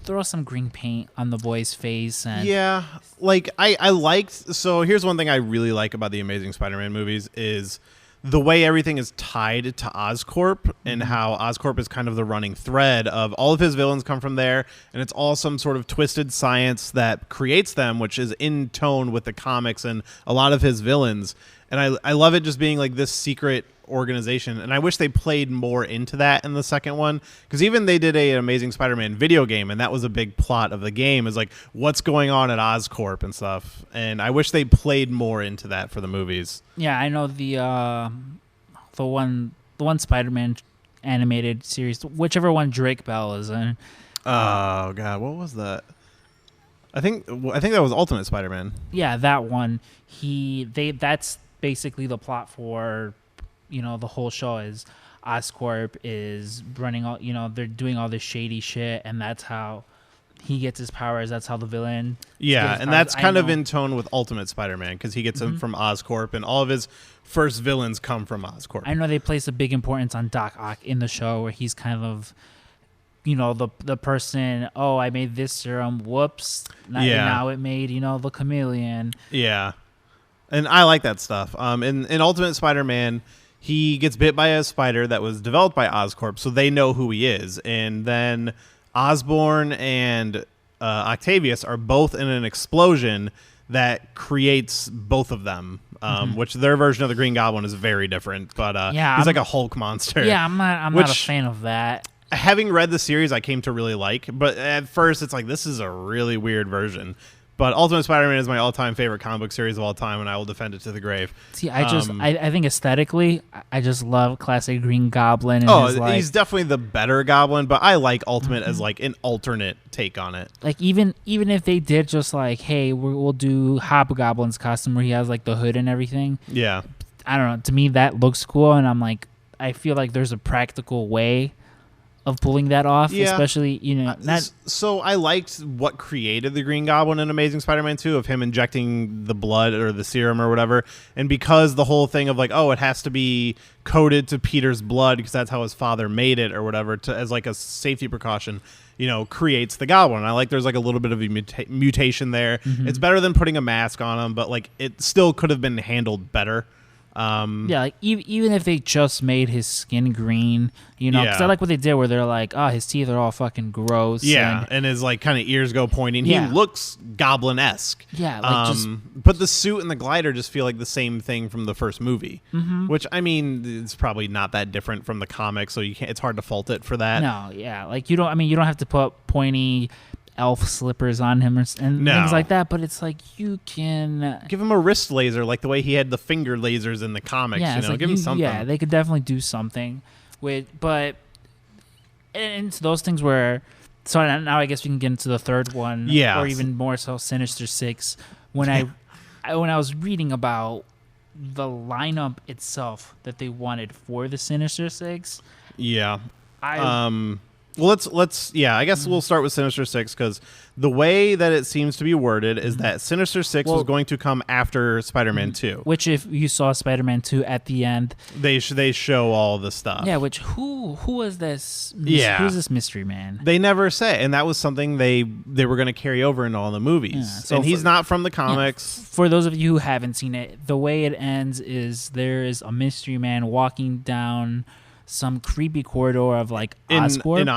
throw some green paint on the boy's face. And like I liked. So here's one thing I really like about the Amazing Spider-Man movies is the way everything is tied to Oscorp and how Oscorp is kind of the running thread of all of his villains come from there, and it's all some sort of twisted science that creates them, which is in tone with the comics and a lot of his villains. And I love it just being like this secret organization, and I wish they played more into that in the second one, because even they did an Amazing Spider-Man video game, and that was a big plot of the game, is like what's going on at Oscorp and stuff, and I wish they played more into that for the movies. Yeah, I know the one Spider-Man animated series, whichever one Drake Bell is in. Oh god, what was that? I think that was Ultimate Spider-Man. Yeah, that one. That's basically the plot for the whole show is Oscorp is running all, they're doing all this shady shit, and that's how he gets his powers. That's how the villain. Yeah, and that's kind of in tone with Ultimate Spider-Man because he gets them from Oscorp, and all of his first villains come from Oscorp. I know they place a big importance on Doc Ock in the show, where he's kind of, the person. Oh, I made this serum. Whoops. Now it made the chameleon. Yeah, and I like that stuff. In Ultimate Spider-Man, he gets bit by a spider that was developed by Oscorp, so they know who he is. And then Osborn and Octavius are both in an explosion that creates both of them, which their version of the Green Goblin is very different. But he's like a Hulk monster. Yeah, I'm not a fan of that. Having read the series, I came to really like. But at first, it's like, this is a really weird version. But Ultimate Spider-Man is my all-time favorite comic book series of all time, and I will defend it to the grave. See, I think aesthetically, I just love classic Green Goblin. And he's definitely the better Goblin, but I like Ultimate as like an alternate take on it. Like even if they did just like, hey, we'll do Hobgoblin's costume where he has like the hood and everything. Yeah, I don't know. To me, that looks cool, and I'm like, I feel like there's a practical way of pulling that off, especially, So I liked what created the Green Goblin in Amazing Spider-Man 2 of him injecting the blood or the serum or whatever. And because the whole thing of like, it has to be coded to Peter's blood because that's how his father made it or whatever as like a safety precaution, creates the Goblin. And I like there's like a little bit of a mutation there. Mm-hmm. It's better than putting a mask on him, but like it still could have been handled better. Like even if they just made his skin green, because I like what they did where they're like, his teeth are all fucking gross. Yeah, and his like kind of ears go pointing. Yeah. He looks Goblin-esque. Yeah, like but the suit and the glider just feel like the same thing from the first movie, which I mean, it's probably not that different from the comics, so it's hard to fault it for that. No, yeah, like you don't have to put pointy elf slippers on him and things like that, but it's like you can give him a wrist laser like the way he had the finger lasers in the comics. Like give him something. Yeah, they could definitely do something but it's those things where. So now I guess we can get into the third one, or even more so, Sinister Six. When I was reading about the lineup itself that they wanted for the Sinister Six, Well, I guess we'll start with Sinister Six because the way that it seems to be worded is that Sinister Six was going to come after Spider-Man 2. Which, if you saw Spider-Man 2 at the end, they show all the stuff. Yeah, which who was this? Who's this mystery man? They never say, and that was something they were going to carry over in all the movies. Yeah, so he's not from the comics. Yeah, for those of you who haven't seen it, the way it ends is there is a mystery man walking down some creepy corridor of like Oscorp. In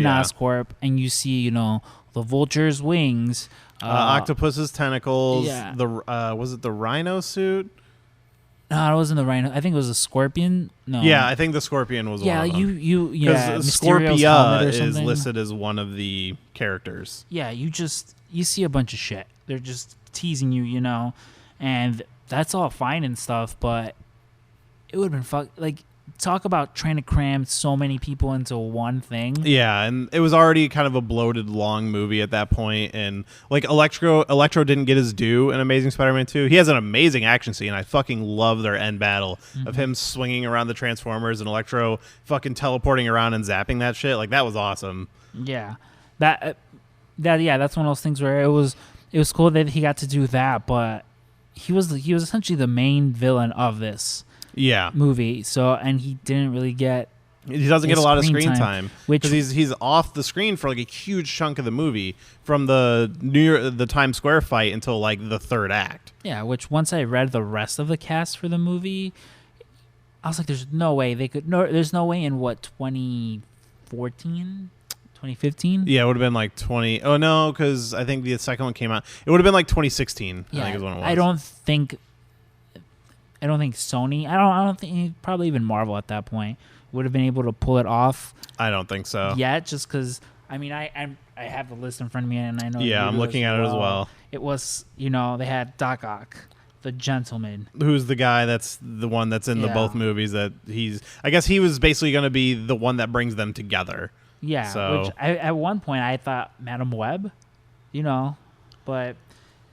Oscorp, and you see, the vulture's wings, octopus's tentacles. Yeah. Was it the Rhino suit? No, it wasn't the Rhino. I think it was a scorpion. No. Yeah, I think the scorpion was one of them. Because Scorpia is listed as one of the characters. Yeah, you see a bunch of shit. They're just teasing you, and that's all fine and stuff, but it would have been talk about trying to cram so many people into one thing. Yeah, and it was already kind of a bloated, long movie at that point, and like Electro didn't get his due in Amazing Spider-Man 2. He has an amazing action scene. I fucking love their end battle of him swinging around the Transformers and Electro fucking teleporting around and zapping that shit. Like, that was awesome. Yeah, that's one of those things where it was cool that he got to do that, but he was essentially the main villain of this. Yeah, movie. So, and he didn't really get. He doesn't get a lot of screen time because he's off the screen for like a huge chunk of the movie from the Times Square fight until like the third act. Yeah, which once I read the rest of the cast for the movie, I was like, "There's no way they could." No, there's no way in 2014, 2015. Yeah, it would have been like 20. Oh no, because I think the second one came out. It would have been like 2016. Yeah, I think is when it was. I don't think Sony. I don't think probably even Marvel at that point would have been able to pull it off. I don't think so. Yet, just because I have the list in front of me and I know. Yeah, I'm looking at it as well. It was they had Doc Ock, the gentleman, who's the guy that's the one that's in the both movies. That I guess he was basically going to be the one that brings them together. Yeah. So which at one point I thought Madam Web, but.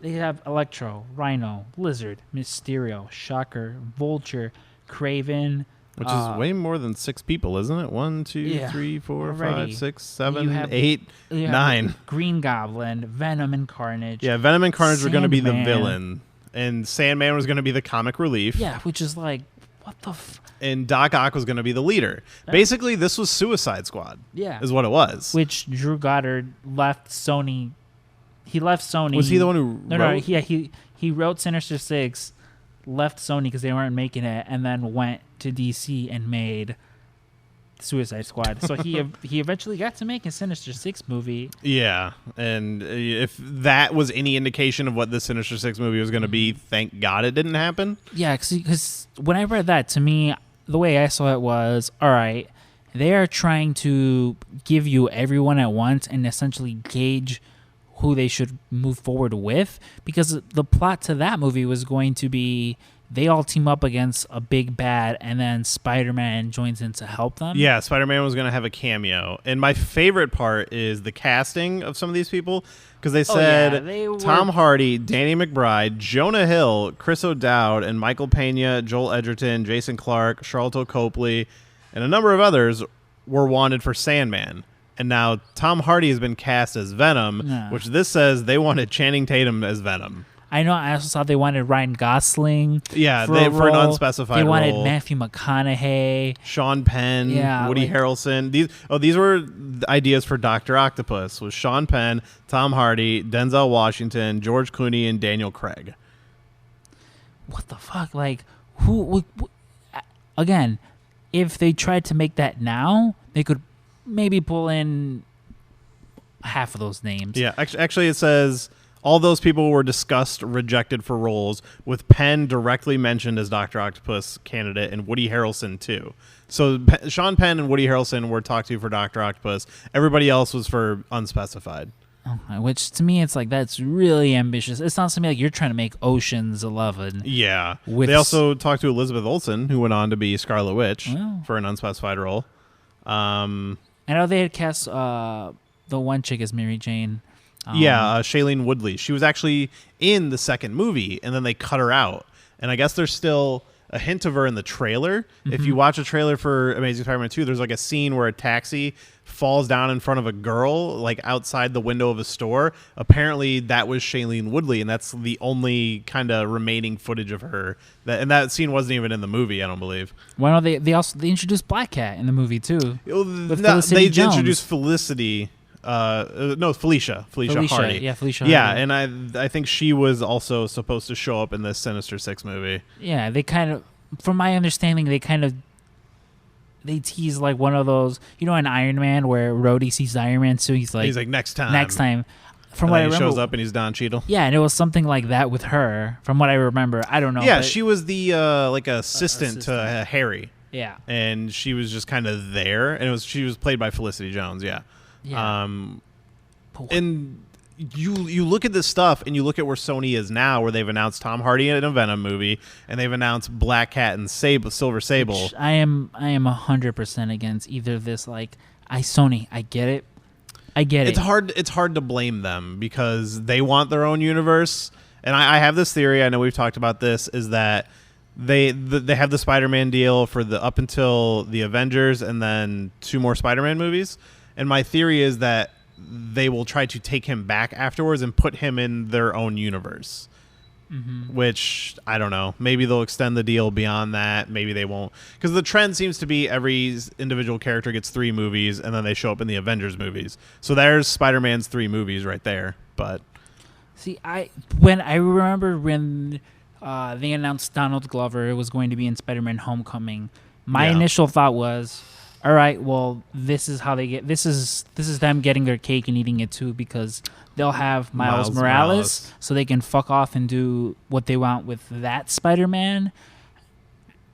They have Electro, Rhino, Lizard, Mysterio, Shocker, Vulture, Kraven, Which is way more than 6 people, isn't it? 1, 2, 3, 4, 5, 6, 7, 8, 9. Green Goblin, Venom, and Carnage. Yeah, Venom and Carnage were going to be the villain, and Sandman was going to be the comic relief. Yeah, which is like, what the and Doc Ock was going to be the leader. Basically, this was Suicide Squad. Yeah. Is what it was. Which Drew Goddard left Sony. He left Sony. Was he the one who wrote? No, yeah, he wrote Sinister Six, left Sony because they weren't making it, and then went to DC and made Suicide Squad. So he eventually got to make a Sinister Six movie. Yeah, and if that was any indication of what the Sinister Six movie was going to be, thank God it didn't happen. Yeah, because when I read that, to me, the way I saw it was, all right, they are trying to give you everyone at once and essentially gauge who they should move forward with, because the plot to that movie was going to be they all team up against a big bad and then Spider-Man joins in to help them. Yeah, Spider-Man was going to have a cameo. And my favorite part is the casting of some of these people, because they said Tom Hardy, Danny McBride, Jonah Hill, Chris O'Dowd, and Michael Pena, Joel Edgerton, Jason Clarke, Charlton Copley, and a number of others were wanted for Sandman. And now Tom Hardy has been cast as Venom, which this says they wanted Channing Tatum as Venom. I know. I also saw they wanted Ryan Gosling. Yeah, for an unspecified role. They wanted Matthew McConaughey, Sean Penn, Woody Harrelson. These were the ideas for Dr. Octopus. Was Sean Penn, Tom Hardy, Denzel Washington, George Clooney, and Daniel Craig. What the fuck? Like, who again, if they tried to make that now, they could maybe pull in half of those names. Yeah, actually it says all those people were discussed, rejected for roles, with Penn directly mentioned as Dr. Octopus candidate and Woody Harrelson too. So Sean Penn and Woody Harrelson were talked to for Dr. Octopus. Everybody else was for unspecified. Okay, which to me, it's like, that's really ambitious. It sounds to me like you're trying to make Ocean's 11. Yeah. They also talked to Elizabeth Olsen, who went on to be Scarlet Witch for an unspecified role. I know they had cast the one chick as Mary Jane. Shailene Woodley. She was actually in the second movie, and then they cut her out. And I guess there's still a hint of her in the trailer. Mm-hmm. If you watch a trailer for Amazing Spider-Man 2, there's like a scene where a taxi falls down in front of a girl, like outside the window of a store. Apparently, that was Shailene Woodley, and that's the only kind of remaining footage of her. And that scene wasn't even in the movie, I don't believe. Well, they introduced Black Cat in the movie too. They introduced Felicity. Felicia Hardy. Yeah, Felicia Hardy. And I think she was also supposed to show up in this Sinister Six movie. Yeah, they kind of, from my understanding, they tease like one of those, in Iron Man where Rhodey sees Iron Man, so he's like next time. From what I remember, he shows up and he's Don Cheadle. Yeah, and it was something like that with her. From what I remember, I don't know. Yeah, she was the assistant to Harry. Yeah, and she was just kind of there, and she was played by Felicity Jones. Yeah. And you look at this stuff and you look at where Sony is now, where they've announced Tom Hardy in a Venom movie and they've announced Black Cat and Silver Sable. Which I am 100% against either of this. Like, Sony, I get it. It's hard to blame them because they want their own universe. And I have this theory, I know we've talked about this, is that they have the Spider-Man deal for up until the Avengers and then 2 more Spider-Man movies. And my theory is that they will try to take him back afterwards and put him in their own universe. Mm-hmm. Which, I don't know. Maybe they'll extend the deal beyond that. Maybe they won't. Because the trend seems to be every individual character gets 3 movies, and then they show up in the Avengers movies. So there's Spider-Man's 3 movies right there. But see, I remember when they announced Donald Glover was going to be in Spider-Man Homecoming, my initial thought was, all right, well, this is how they get. This is them getting their cake and eating it too, because they'll have Miles Morales, so they can fuck off and do what they want with that Spider-Man.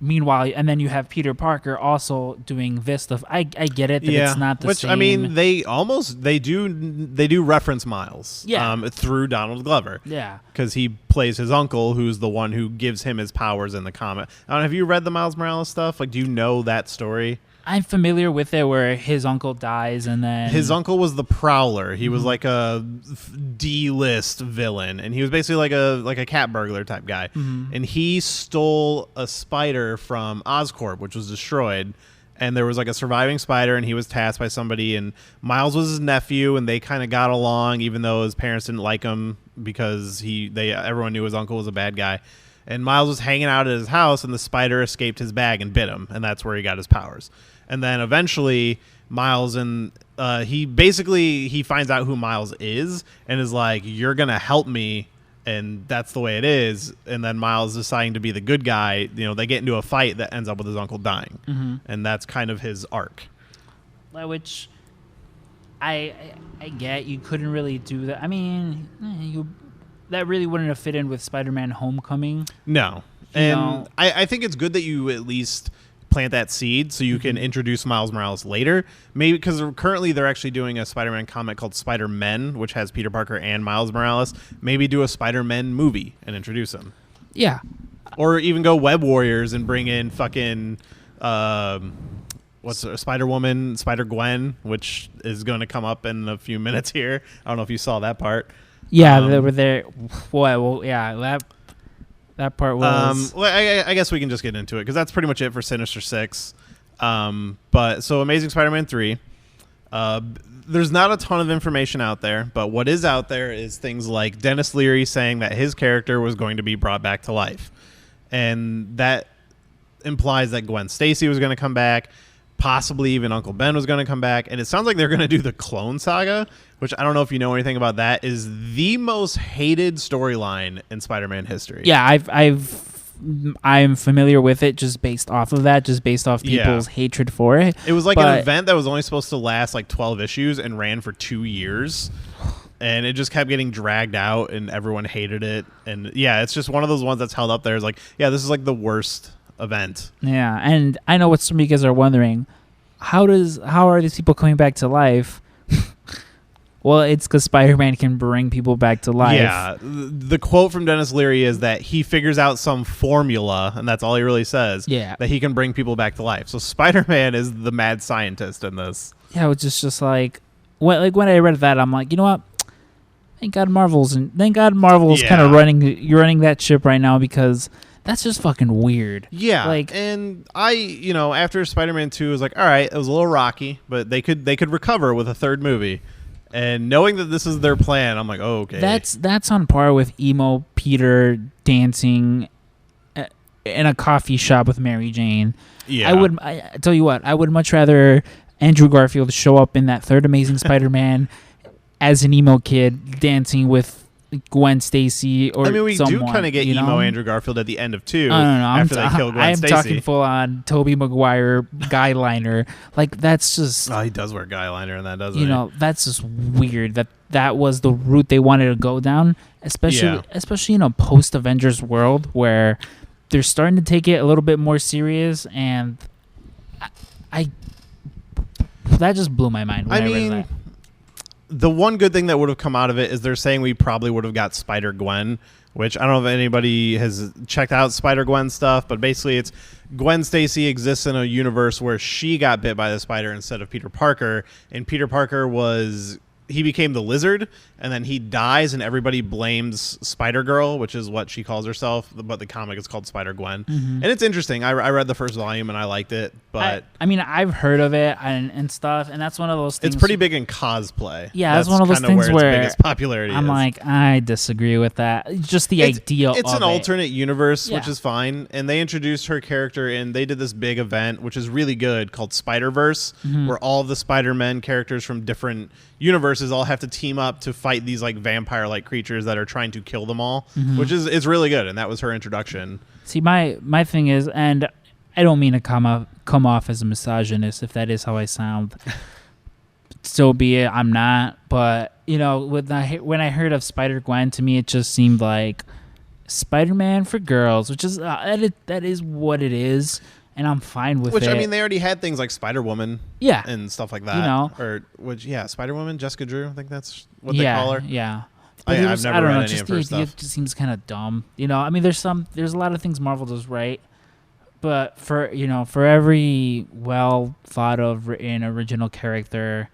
Meanwhile, and then you have Peter Parker also doing this stuff. I get it that it's not the same. I mean, they do reference Miles. Through Donald Glover. Yeah, because he plays his uncle, who's the one who gives him his powers in the comic. I don't know, have you read the Miles Morales stuff? Like, do you know that story? I'm familiar with it, where his uncle dies, and then his uncle was the Prowler. He was like a D-list villain, and he was basically like a cat burglar type guy. And he stole a spider from Oscorp, which was destroyed. And there was like a surviving spider, and he was tasked by somebody. And Miles was his nephew, and they kind of got along, even though his parents didn't like him because everyone knew his uncle was a bad guy. And Miles was hanging out at his house, and the spider escaped his bag and bit him, and that's where he got his powers. And then eventually, Miles he finds out who Miles is, and is like, "You're gonna help me," and that's the way it is. And then Miles deciding to be the good guy. They get into a fight that ends up with his uncle dying, and that's kind of his arc. Which I get. You couldn't really do that. I mean, that really wouldn't have fit in with Spider-Man Homecoming. No. I think it's good that you at least plant that seed so you can introduce Miles Morales later. Maybe because currently they're actually doing a Spider-Man comic called Spider-Men, which has Peter Parker and Miles Morales. Maybe do a Spider-Men movie and introduce them. Yeah. Or even go Web Warriors and bring in fucking... Spider-Woman, Spider-Gwen, which is going to come up in a few minutes here. I don't know if you saw that part. Yeah, they were there. Well, yeah, that part was... I guess we can just get into it, because that's pretty much it for Sinister Six. But so Amazing Spider-Man 3. There's not a ton of information out there, but what is out there is things like Dennis Leary saying that his character was going to be brought back to life. And that implies that Gwen Stacy was going to come back. Possibly even Uncle Ben was going to come back. And it sounds like they're going to do the Clone Saga, which I don't know if you know anything about that, is the most hated storyline in Spider-Man history. Yeah, I'm familiar with it just based off of that, just based off people's hatred for it. It was like an event that was only supposed to last like 12 issues and ran for 2 years. And it just kept getting dragged out, and everyone hated it. And yeah, it's just one of those ones that's held up there. It's like, yeah, this is like the worst event. Yeah, and I know what some of you guys are wondering. How are these people coming back to life? Well, it's because Spider-Man can bring people back to life. Yeah, the quote from Dennis Leary is that he figures out some formula, and that's all he really says, that he can bring people back to life. So Spider-Man is the mad scientist in this. Yeah, which is just like when I read that, I'm like, you know what? Thank God Marvel's kind of running that ship right now, because that's just fucking weird. Yeah, and after Spider-Man 2 was like, all right, it was a little rocky, but they could recover with a third movie. And knowing that this is their plan, I'm like, oh, okay. That's on par with emo Peter dancing in a coffee shop with Mary Jane. Yeah. I tell you what, I would much rather Andrew Garfield show up in that third Amazing Spider-Man as an emo kid dancing with Gwen Stacy or someone. do kind of get emo Andrew Garfield at the end of 2 after they kill Gwen Stacy. I'm talking full on Tobey Maguire guy liner. Like, that's just... Oh, he does wear guy liner in that, doesn't he? That's just weird that was the route they wanted to go down, especially in a post-Avengers world where they're starting to take it a little bit more serious, and that just blew my mind when I read that. The one good thing that would have come out of it is they're saying we probably would have got Spider-Gwen, which I don't know if anybody has checked out Spider-Gwen stuff, but basically it's Gwen Stacy exists in a universe where she got bit by the spider instead of Peter Parker, and Peter Parker he became the Lizard, and then he dies, and everybody blames Spider-Girl, which is what she calls herself, but the comic is called Spider-Gwen. And it's interesting. I read the first volume, and I liked it, but... I've heard of it and stuff, and that's one of those things... It's pretty big in cosplay. Yeah, that's one of those things where its biggest popularity I'm is. Like, I disagree with that. Just the idea of it. It's an alternate universe, which is fine, and they introduced her character, and they did this big event, which is really good, called Spider-Verse, where all of the Spider-Men characters from different universes all have to team up to fight these like vampire-like creatures that are trying to kill them all, which is really good, and that was her introduction. See, my thing is, and I don't mean to come off as a misogynist if that is how I sound. So be it. I'm not, but when I heard of Spider-Gwen, to me it just seemed like Spider-Man for girls, which is that is what it is. And I'm fine with it. Which, they already had things like Spider-Woman and stuff like that. Spider-Woman, Jessica Drew, I think that's what they call her. Yeah. I've never read any of her the stuff. idea just seems kind of dumb. There's a lot of things Marvel does right, But for every well thought of written original character,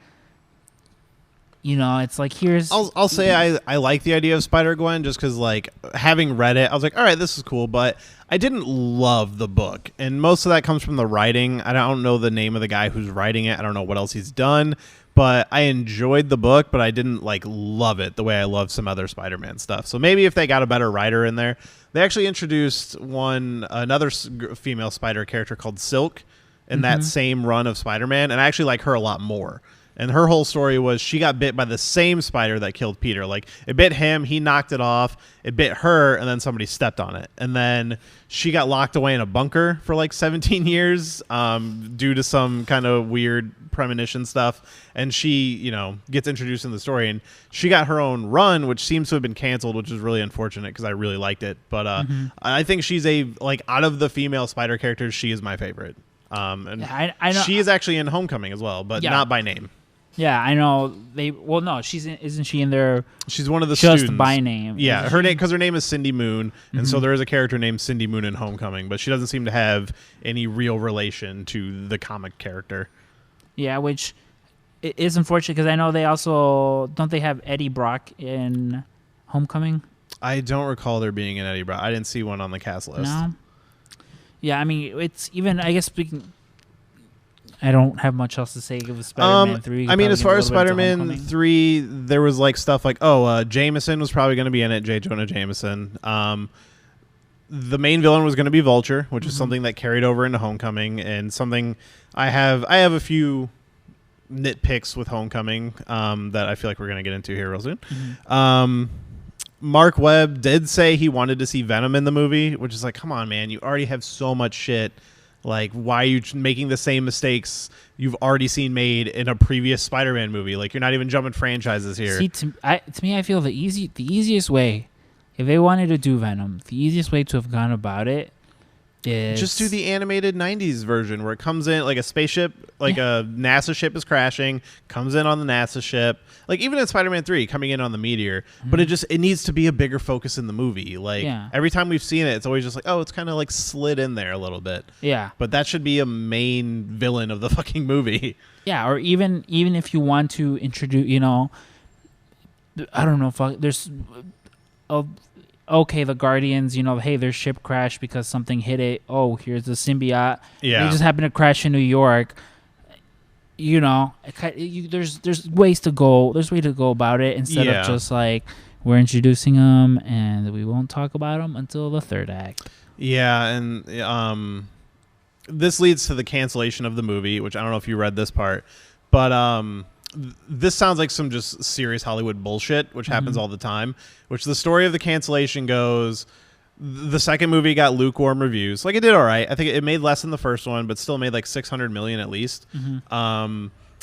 it's like here's. I'll say I like the idea of Spider-Gwen just because, like, having read it, I was like, all right, this is cool, but I didn't love the book, and most of that comes from the writing. I don't know the name of the guy who's writing it. I don't know what else he's done, but I enjoyed the book, but I didn't like love it the way I love some other Spider-Man stuff. So maybe if they got a better writer in there. They actually introduced another female spider character called Silk in that same run of Spider-Man, and I actually like her a lot more. And her whole story was she got bit by the same spider that killed Peter. Like, it bit him, he knocked it off, it bit her, and then somebody stepped on it. And then she got locked away in a bunker for like 17 years due to some kind of weird premonition stuff. And she, gets introduced in the story. And she got her own run, which seems to have been canceled, which is really unfortunate because I really liked it. But I think she's out of the female spider characters, she is my favorite. And I know, she is actually in Homecoming as well, but not by name. Yeah, I know. No, isn't she in there? She's one of the just students. By name. Yeah, her name because her name is Cindy Moon, and so there is a character named Cindy Moon in Homecoming, but she doesn't seem to have any real relation to the comic character. Yeah, which is unfortunate because I know they also don't they have Eddie Brock in Homecoming. I don't recall there being an Eddie Brock. I didn't see one on the cast list. No. Yeah, I mean it's even. I guess speaking. I don't have much else to say of Spider-Man 3. I mean, as far as Spider-Man 3, there was like stuff like, Jameson was probably going to be in it, J. Jonah Jameson. The main villain was going to be Vulture, which is something that carried over into Homecoming, and something I have a few nitpicks with Homecoming that I feel like we're going to get into here real soon. Mark Webb did say he wanted to see Venom in the movie, which is like, come on, man, you already have so much shit. Like, why are you making the same mistakes you've already seen made in a previous Spider-Man movie? Like, you're not even jumping franchises here. See, to me, I feel the easiest way, if they wanted to do Venom, the easiest way to have gone about it is just do the animated 90s version where it comes in like a spaceship, like a NASA ship is crashing, comes in on the NASA ship. Like, even in Spider-Man 3, coming in on the meteor, but it needs to be a bigger focus in the movie. Like, every time we've seen it, it's always just like, oh, it's kind of like slid in there a little bit. Yeah. But that should be a main villain of the fucking movie. Yeah, or even if you want to introduce, I don't know, there's, okay, the Guardians, hey, their ship crashed because something hit it. Oh, here's the symbiote. Yeah. They just happened to crash in New York. There's ways to go. There's way to go about it instead of just like we're introducing them and we won't talk about them until the third act. Yeah, and this leads to the cancellation of the movie, which I don't know if you read this part, but this sounds like some just serious Hollywood bullshit, which happens all the time. Which the story of the cancellation goes. The second movie got lukewarm reviews. Like, it did all right. I think it made less than the first one, but still made like $600 million at least.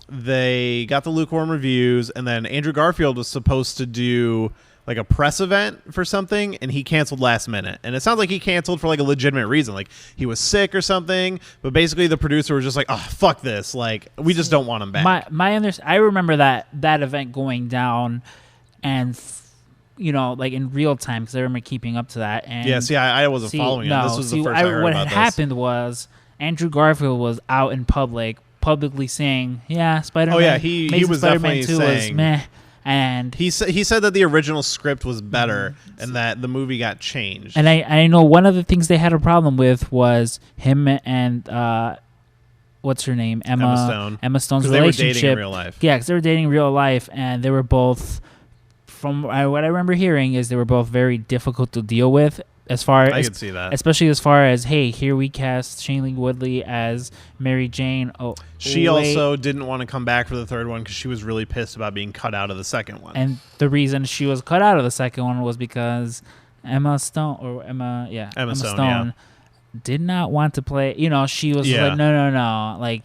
They got the lukewarm reviews, and then Andrew Garfield was supposed to do like a press event for something, and he canceled last minute. And it sounds like he canceled for like a legitimate reason, like he was sick or something. But basically, the producer was just like, "Oh, fuck this! Like, we just don't want him back." I remember that event going down, and like in real time because I remember keeping up to that. And yeah, see, I wasn't following it. This was the first I heard what about had happened was Andrew Garfield was out in publicly saying, "Yeah, Spider-Man." Oh yeah, he was Spider-Man definitely 2 saying, was meh. And he said that the original script was better and that the movie got changed. And I know one of the things they had a problem with was him and what's her name, Emma Stone's relationship. They were dating in real life. Yeah, because they were dating in real life, and they were both, from what I remember hearing, is they were both very difficult to deal with. I could see that. Especially as far as, hey, here we cast Shailene Woodley as Mary Jane. She also didn't want to come back for the third one because she was really pissed about being cut out of the second one. And the reason she was cut out of the second one was because Emma Stone did not want to play. She was like, no. Like,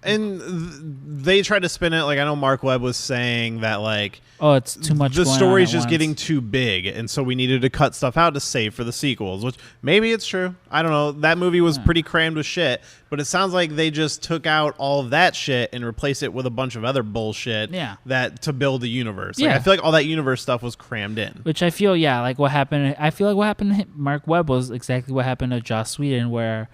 and they tried to spin it. Like, I know Mark Webb was saying that, like, oh, it's too much. The story's just getting too big, and so we needed to cut stuff out to save for the sequels, which maybe it's true. I don't know. That movie was pretty crammed with shit, but it sounds like they just took out all of that shit and replaced it with a bunch of other bullshit that to build the universe. Like, I feel like all that universe stuff was crammed in. Which I feel, like what happened. I feel like what happened to Mark Webb was exactly what happened to Joss Whedon, where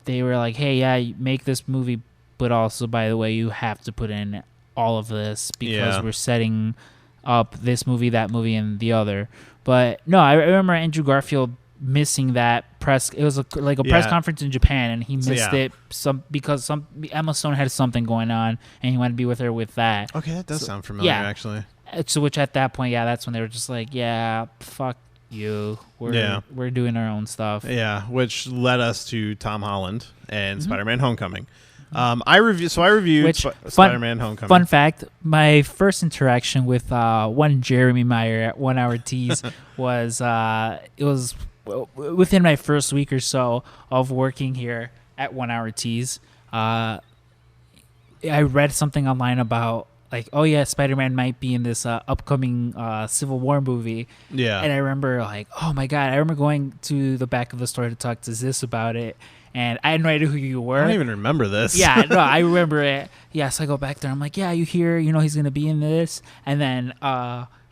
they were like, hey, yeah, you make this movie, but also, by the way, you have to put in all of this because we're setting up this movie, that movie, and the other. But no, I remember Andrew Garfield missing that press. It was like a press conference in Japan, and he missed it because Emma Stone had something going on, and he wanted to be with her with that. Okay, that does sound familiar, actually. So, which at that point, that's when they were just like, yeah, fuck you. We're doing our own stuff. Yeah, which led us to Tom Holland and Spider-Man: Homecoming. I reviewed Spider-Man: Homecoming. Fun fact: my first interaction with one Jeremy Meyer at 1 Hour Tease was it was within my first week or so of working here at 1 Hour Tease. I read something online about like, oh yeah, Spider-Man might be in this upcoming Civil War movie. Yeah, and I remember like, oh my god, I remember going to the back of the store to talk to Ziz about it. And I had no idea who you were. I don't even remember this. Yeah, no, I remember it. Yeah, so I go back there. I'm like, yeah, you hear, he's going to be in this. And then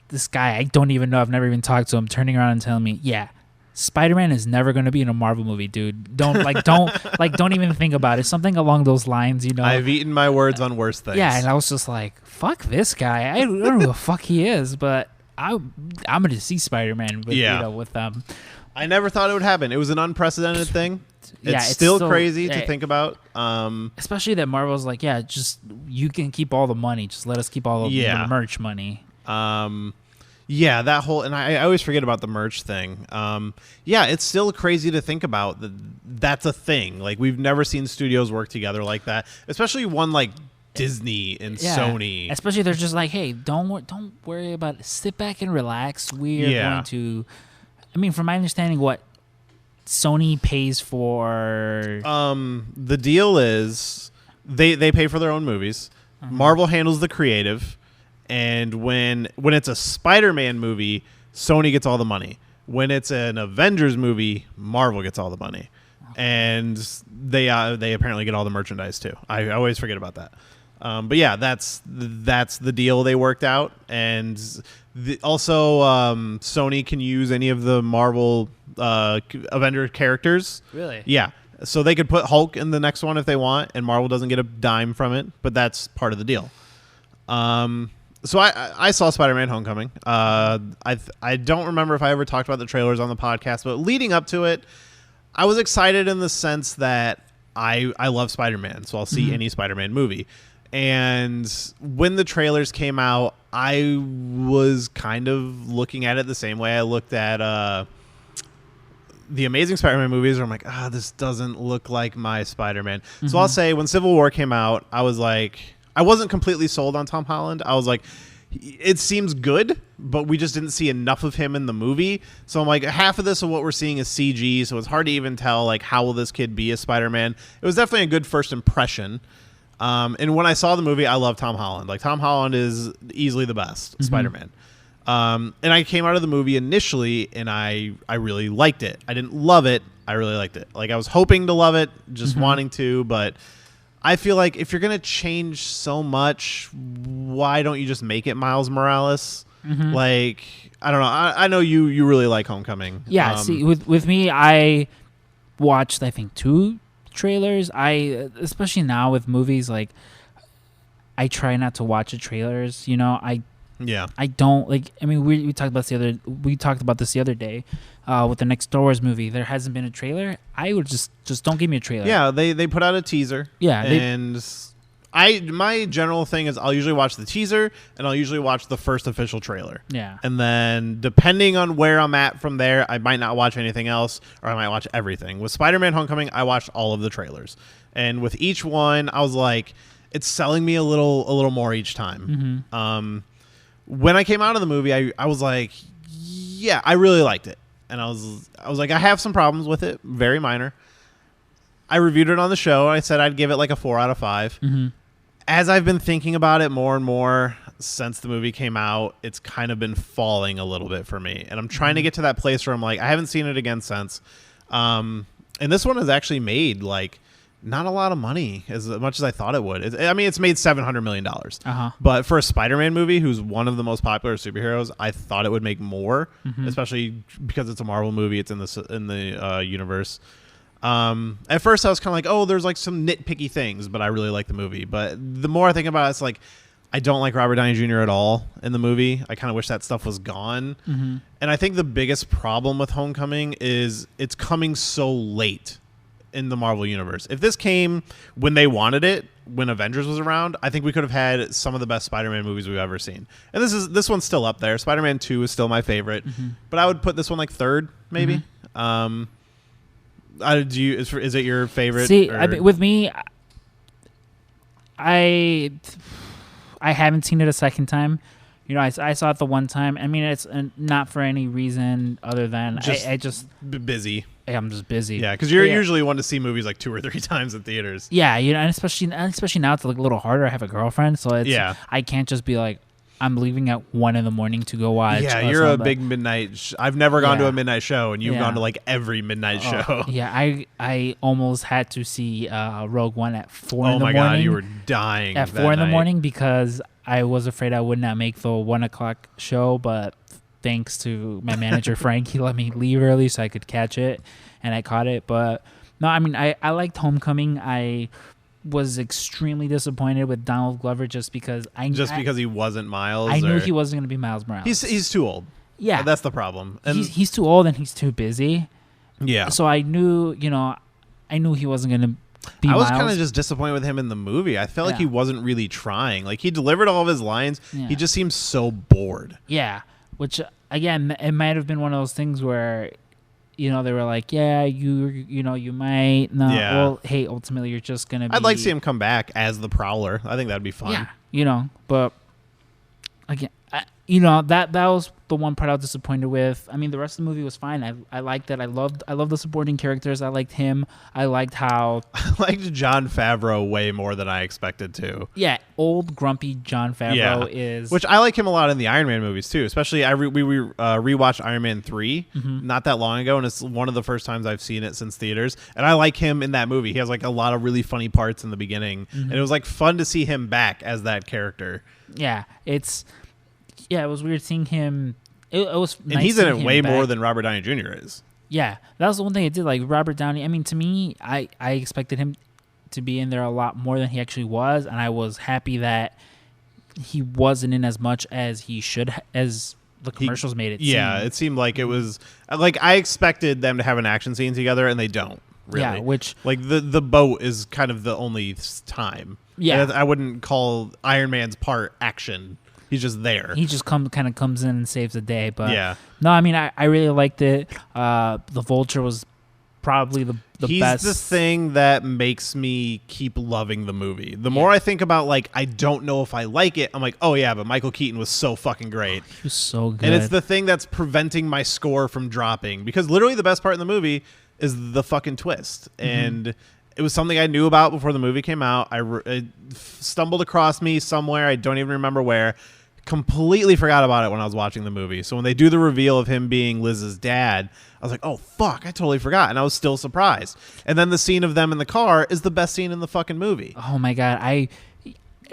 this guy, I don't even know. I've never even talked to him, turning around and telling me, yeah, Spider-Man is never going to be in a Marvel movie, dude. Don't even think about it. Something along those lines, I've eaten my words on worse things. Yeah, and I was just like, fuck this guy. I don't know who the fuck he is, but I'm going to see Spider-Man with them. I never thought it would happen. It was an unprecedented thing. It's still crazy to think about. Especially that Marvel's like, yeah, just you can keep all the money. Just let us keep all the merch money. That whole, and I always forget about the merch thing. It's still crazy to think about that's a thing. Like, we've never seen studios work together like that, especially one like Disney and Sony. Especially they're just like, hey, don't worry about it. Sit back and relax. We are going to. I mean, from my understanding, what Sony pays for... the deal is they pay for their own movies. Marvel handles the creative. And when it's a Spider-Man movie, Sony gets all the money. When it's an Avengers movie, Marvel gets all the money. And they apparently get all the merchandise, too. I always forget about that. But yeah, that's the deal they worked out. And also, Sony can use any of the Marvel Avenger characters. Really? Yeah. So they could put Hulk in the next one if they want, and Marvel doesn't get a dime from it. But that's part of the deal. So I saw Spider-Man: Homecoming. I don't remember if I ever talked about the trailers on the podcast, but leading up to it, I was excited in the sense that I love Spider-Man, so I'll see any Spider-Man movie. And when the trailers came out, I was kind of looking at it the same way I looked at the Amazing Spider-Man movies, where I'm like, this doesn't look like my Spider-Man. So I'll say when Civil War came out, I was like, I wasn't completely sold on Tom Holland. I was like, it seems good, but we just didn't see enough of him in the movie. So I'm like, half of this of what we're seeing is CG, so it's hard to even tell, like, how will this kid be a Spider-Man? It was definitely a good first impression. And when I saw the movie, I love Tom Holland. Like, Tom Holland is easily the best Spider-Man. And I came out of the movie initially, and I really liked it. I didn't love it. I really liked it. Like, I was hoping to love it, just wanting to, but I feel like if you're going to change so much, why don't you just make it Miles Morales? Like, I don't know. I know you really like Homecoming. Yeah, see, with me, I watched, I think, 2 trailers. Especially now with movies, like, I try not to watch the trailers. I don't like. I mean, we talked about this the other day with the next Star Wars movie. There hasn't been a trailer. I would just don't give me a trailer. Yeah, they put out a teaser. Yeah, and my general thing is I'll usually watch the teaser and I'll usually watch the first official trailer. Yeah, and then depending on where I'm at from there, I might not watch anything else or I might watch everything. With Spider-Man: Homecoming, I watched all of the trailers, and with each one, I was like, it's selling me a little more each time. When I came out of the movie, I was like, yeah, I really liked it. And I was like, I have some problems with it, very minor. I reviewed it on the show. I said I'd give it like a 4 out of 5. As I've been thinking about it more and more since the movie came out, it's kind of been falling a little bit for me. And I'm trying to get to that place where I'm like, I haven't seen it again since. And this one has actually made like not a lot of money as much as I thought it would. It's made $700 million. But for a Spider-Man movie, who's one of the most popular superheroes, I thought it would make more, especially because it's a Marvel movie. It's in the universe. At first I was kind of like, oh, there's like some nitpicky things, but I really like the movie. But the more I think about it, it's like, I don't like Robert Downey Jr. at all in the movie. I kind of wish that stuff was gone. Mm-hmm. And I think the biggest problem with Homecoming is it's coming so late in the Marvel Universe. If this came when they wanted it, when Avengers was around, I think we could have had some of the best Spider-Man movies we've ever seen. And this one's still up there. Spider-Man 2 is still my favorite. Mm-hmm. But I would put this one like third, maybe. Mm-hmm. Is it your favorite? See, with me, I haven't seen it a second time. You know, I saw it the one time. I mean, it's not for any reason other than I just busy. I'm just busy. Yeah, because you're usually one to see movies like 2 or 3 times in theaters. Yeah, you know, and especially now it's like a little harder. I have a girlfriend, so I can't just be like, I'm leaving at 1 a.m. to go watch. Yeah, you're a big midnight. I've never gone to a midnight show, and you've gone to like every midnight show. Yeah, I almost had to see Rogue One at 4 in the morning. Oh my god, you were dying at 4 in the morning because I was afraid I would not make the 1 o'clock show, but thanks to my manager Frank, he let me leave early so I could catch it, and I caught it. But no, I mean, I liked Homecoming. I was extremely disappointed with Donald Glover just because because he wasn't Miles. I knew he wasn't going to be Miles Morales. He's too old. Yeah, that's the problem. And he's too old and he's too busy. Yeah. So I knew he wasn't going to be I was Miles. kind of just disappointed with him in the movie. I felt like he wasn't really trying. Like, he delivered all of his lines. Yeah. He just seemed so bored. Yeah, which, again, it might have been one of those things where, you know, they were like, yeah, you might. No, yeah. Well, hey, ultimately, you're just going to be... I'd like to see him come back as the Prowler. I think that'd be fun. Yeah, you know, but, again, that was the one part I was disappointed with. I mean, the rest of the movie was fine. I liked it. I loved the supporting characters. I liked him. I liked how... I liked Jon Favreau way more than I expected to. Yeah, old, grumpy Jon Favreau is... Which I like him a lot in the Iron Man movies, too. Especially, we rewatched Iron Man 3 not that long ago, and it's one of the first times I've seen it since theaters. And I like him in that movie. He has, like, a lot of really funny parts in the beginning. And it was, like, fun to see him back as that character. Yeah, it was weird seeing him. It was nice. And he's in it way back. more than Robert Downey Jr. is. Yeah, that was the one thing it did. Like, Robert Downey, I mean, to me, I expected him to be in there a lot more than he actually was, and I was happy that he wasn't in as much as he should, as the commercials made it seem. Yeah, it seemed like it was... Like, I expected them to have an action scene together, and they don't, really. Yeah, which... Like, the boat is kind of the only time. Yeah. I wouldn't call Iron Man's part action. He's just there. He just kind of comes in and saves the day. But yeah. No, I mean, I really liked it. The Vulture was probably the best. He's the thing that makes me keep loving the movie. The more I think about, like, I don't know if I like it, I'm like, oh yeah, but Michael Keaton was so fucking great. He was so good. And it's the thing that's preventing my score from dropping. Because literally the best part in the movie is the fucking twist. And it was something I knew about before the movie came out. It stumbled across me somewhere. I don't even remember where. Completely forgot about it when I was watching the movie. So when they do the reveal of him being Liz's dad, I was like, oh, fuck, I totally forgot. And I was still surprised. And then the scene of them in the car is the best scene in the fucking movie. Oh, my God.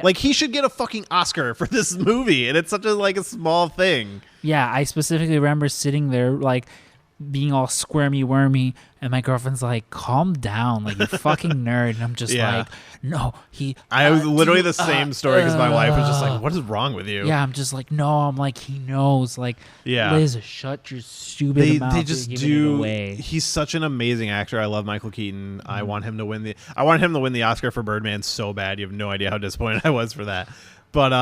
Like, he should get a fucking Oscar for this movie. And it's such a small thing. Yeah, I specifically remember sitting there, like, being all squirmy-wormy, and my girlfriend's like, calm down, like, you fucking nerd. And I'm just like, no, I was literally the same story because my wife was just like, what is wrong with you? Yeah, I'm just like, no, I'm like, he knows. Like, Liz, shut your stupid mouth. They just do. He's such an amazing actor. I love Michael Keaton. I want him to win the Oscar for Birdman so bad. You have no idea how disappointed I was for that. But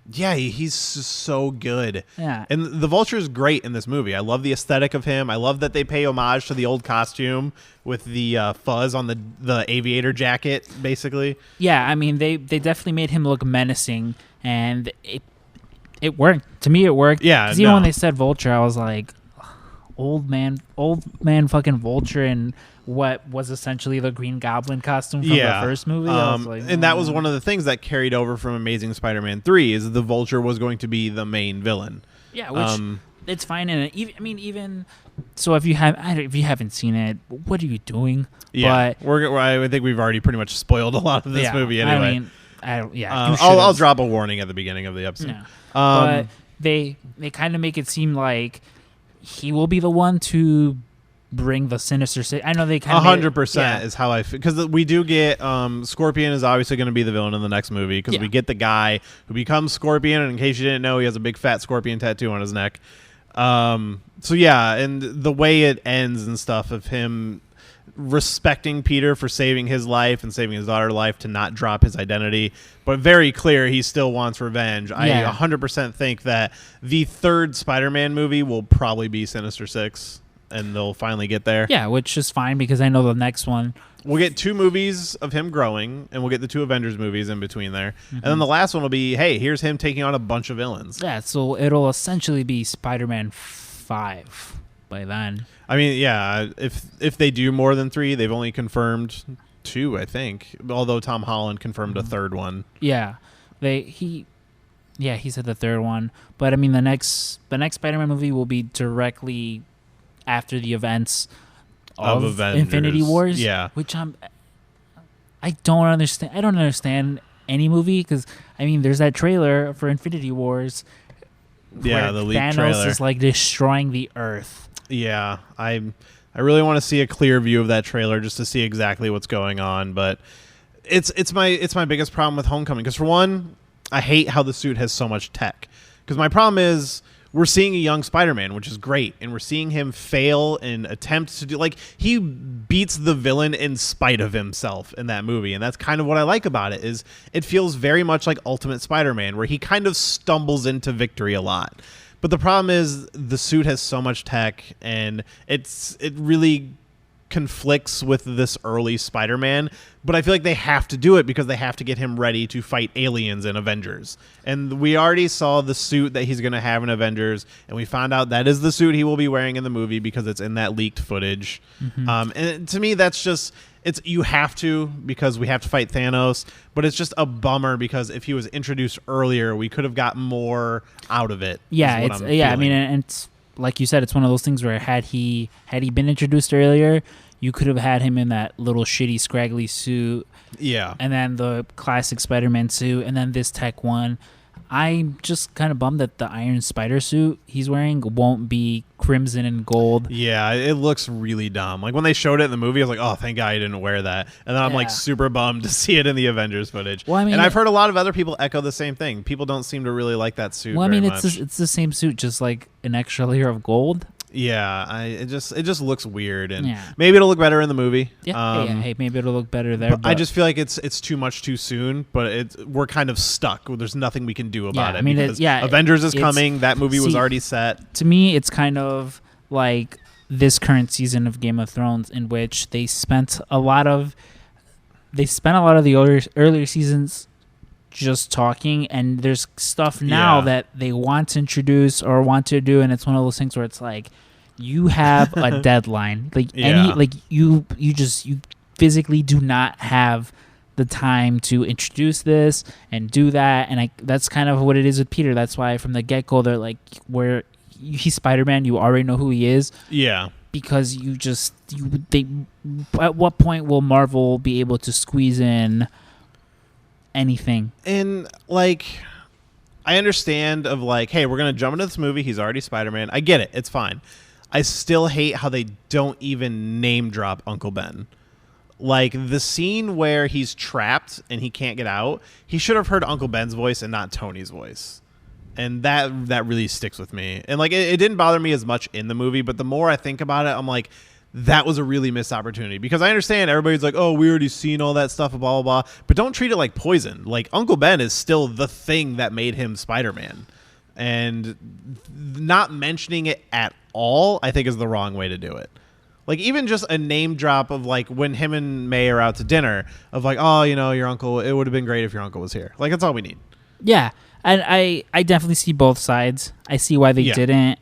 he's so good. Yeah, and the Vulture is great in this movie. I love the aesthetic of him. I love that they pay homage to the old costume with the fuzz on the aviator jacket, basically. Yeah, I mean they definitely made him look menacing, and it worked. To me, it worked. Yeah, because even when they said Vulture, I was like, old man, fucking Vulture, and what was essentially the Green Goblin costume from the first movie. I was like, and that was one of the things that carried over from Amazing Spider-Man 3 is the Vulture was going to be the main villain. Yeah, which it's fine. And even so, if you haven't seen it, what are you doing? Yeah, but I think we've already pretty much spoiled a lot of this movie anyway. I mean, I'll drop a warning at the beginning of the episode. Yeah. But they kind of make it seem like he will be the one to bring the Sinister Six. I know they kind of 100% is how I feel, because we do get Scorpion is obviously going to be the villain in the next movie, because we get the guy who becomes Scorpion, and in case you didn't know, he has a big fat scorpion tattoo on his neck. So yeah, and the way it ends and stuff of him respecting Peter for saving his life and saving his daughter's life to not drop his identity, but very clear he still wants revenge. I 100% think that the third Spider-Man movie will probably be Sinister Six, and they'll finally get there. Yeah, which is fine, because I know the next one we'll get 2 movies of him growing, and we'll get the 2 Avengers movies in between there. And then the last one will be, hey, here's him taking on a bunch of villains. Yeah, so it'll essentially be Spider-Man 5 by then. I mean, yeah, if they do more than 3, they've only confirmed 2, I think. Although Tom Holland confirmed a third one. Yeah, he said the third one. But I mean, the next Spider-Man movie will be directly after the events of Infinity Wars. Yeah, which I don't understand. I don't understand any movie, because I mean, there's that trailer for Infinity Wars. Yeah, the leaked Thanos trailer is like destroying the Earth. Yeah, I really want to see a clear view of that trailer just to see exactly what's going on. But it's my biggest problem with Homecoming, because for one, I hate how the suit has so much tech. Because my problem is, we're seeing a young Spider-Man, which is great, and we're seeing him fail in attempts to do, like, he beats the villain in spite of himself in that movie, and that's kind of what I like about it. Is it feels very much like Ultimate Spider-Man, where he kind of stumbles into victory a lot. But the problem is, the suit has so much tech, and it really conflicts with this early Spider-Man, but I feel like they have to do it because they have to get him ready to fight aliens in Avengers. And we already saw the suit that he's going to have in Avengers, and we found out that is the suit he will be wearing in the movie because it's in that leaked footage. And to me, that's just, you have to, because we have to fight Thanos, but it's just a bummer because if he was introduced earlier, we could have gotten more out of it. Yeah, I mean, and it's like you said, it's one of those things where had he been introduced earlier, you could have had him in that little shitty scraggly suit. Yeah. And then the classic Spider-Man suit, and then this tech one. I'm just kind of bummed that the Iron Spider suit he's wearing won't be crimson and gold. Yeah, it looks really dumb. Like when they showed it in the movie, I was like, oh, thank God he didn't wear that. And then I'm like super bummed to see it in the Avengers footage. Well, I mean, and I've heard a lot of other people echo the same thing. People don't seem to really like that suit. Well, I mean, it's the same suit, just like an extra layer of gold. Yeah, it just looks weird, and maybe it'll look better in the movie. Hey, maybe it'll look better there. But I just feel like it's too much too soon. But we're kind of stuck. There's nothing we can do about it. I mean, Avengers is coming. That movie was already set. To me, it's kind of like this current season of Game of Thrones, in which they spent a lot of the earlier seasons just talking, and there's stuff now that they want to introduce or want to do, and it's one of those things where it's like you have a deadline, you physically do not have the time to introduce this and do that, and that's kind of what it is with Peter. That's why from the get-go they're like, where he's Spider-Man, you already know who he is. Yeah. Because at what point will Marvel be able to squeeze in anything? And like, I understand of like, hey, we're gonna jump into this movie, he's already Spider-Man. I get it, it's fine. I still hate how they don't even name drop Uncle Ben. Like the scene where he's trapped and he can't get out, he should have heard Uncle Ben's voice and not Tony's voice. And that really sticks with me. And like it didn't bother me as much in the movie, but the more I think about it, I'm like, that was a really missed opportunity, because I understand everybody's like, oh, we already seen all that stuff, blah, blah, blah, but don't treat it like poison. Like Uncle Ben is still the thing that made him Spider-Man, and not mentioning it at all, I think, is the wrong way to do it. Like even just a name drop of like when him and May are out to dinner of like, oh, you know, your uncle, it would have been great if your uncle was here. Like that's all we need. Yeah. And I definitely see both sides. I see why they didn't,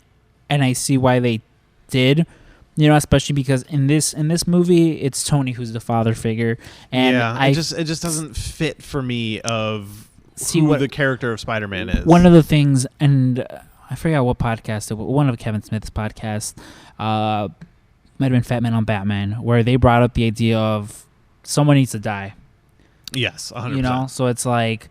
and I see why they did. You know, especially because in this movie, it's Tony who's the father figure, and it just doesn't fit for me of who the character of Spider-Man is. One of the things, and I forgot what podcast, one of Kevin Smith's podcasts, might have been Fat Man on Batman, where they brought up the idea of someone needs to die. Yes, 100%. You know, so it's like,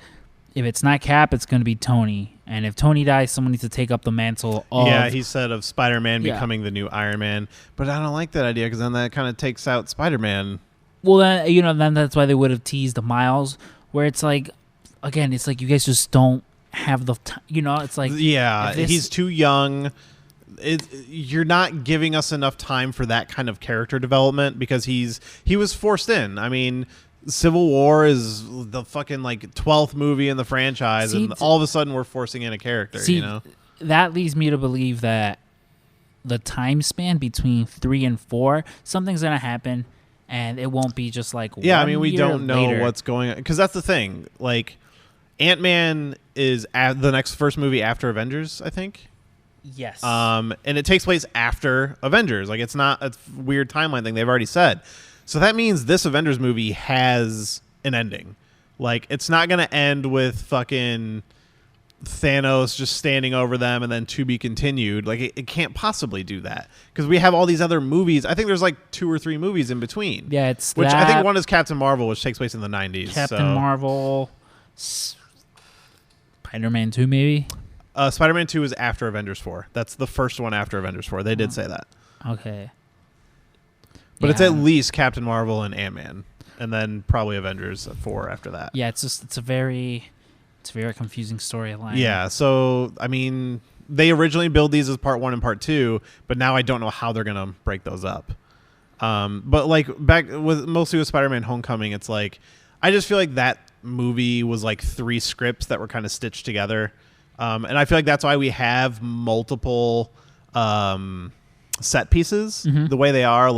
if it's not Cap, it's going to be Tony. And if Tony dies, someone needs to take up the mantle of... Yeah, he said of Spider-Man becoming the new Iron Man. But I don't like that idea because then that kind of takes out Spider-Man. Well, then that's why they would have teased Miles, where it's like, again, it's like you guys just don't have the time. It's like... Yeah, he's too young. You're not giving us enough time for that kind of character development because he was forced in. I mean... Civil War is the fucking 12th movie in the franchise, and all of a sudden we're forcing in a character. That leads me to believe that the time span between 3 and 4, something's gonna happen, and it won't be just like we don't know what's going on because that's the thing. Ant-Man is the next first movie after Avengers, I think. Yes. And it takes place after Avengers. It's not a weird timeline thing. They've already said. So that means this Avengers movie has an ending. It's not going to end with fucking Thanos just standing over them and then to be continued. It can't possibly do that because we have all these other movies. I think there's 2 or 3 movies in between. Yeah, it's which I think one is Captain Marvel, which takes place in the 90s. Captain Marvel, Spider-Man 2 maybe? Spider-Man 2 is after Avengers 4. That's the first one after Avengers 4. They did say that. Okay. But it's at least Captain Marvel and Ant-Man, and then probably Avengers 4 after that. Yeah, it's a very confusing storyline. Yeah, so I mean, they originally built these as part 1 and part 2, but now I don't know how they're gonna break those up. But back mostly with Spider-Man: Homecoming, it's I just feel like that movie was 3 scripts that were kind of stitched together, and I feel like that's why we have multiple set pieces the way they are,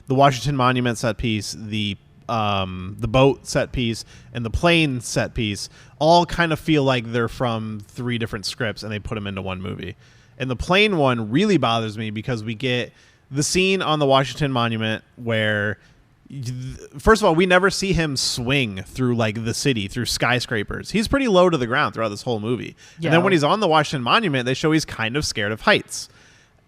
the Washington Monument set piece, the boat set piece, and the plane set piece all kind of feel like they're from 3 different scripts and they put them into one movie. And the plane one really bothers me because we get the scene on the Washington Monument where first of all, we never see him swing through the city, through skyscrapers. He's pretty low to the ground throughout this whole movie. Yeah. And then when he's on the Washington Monument, they show he's kind of scared of heights.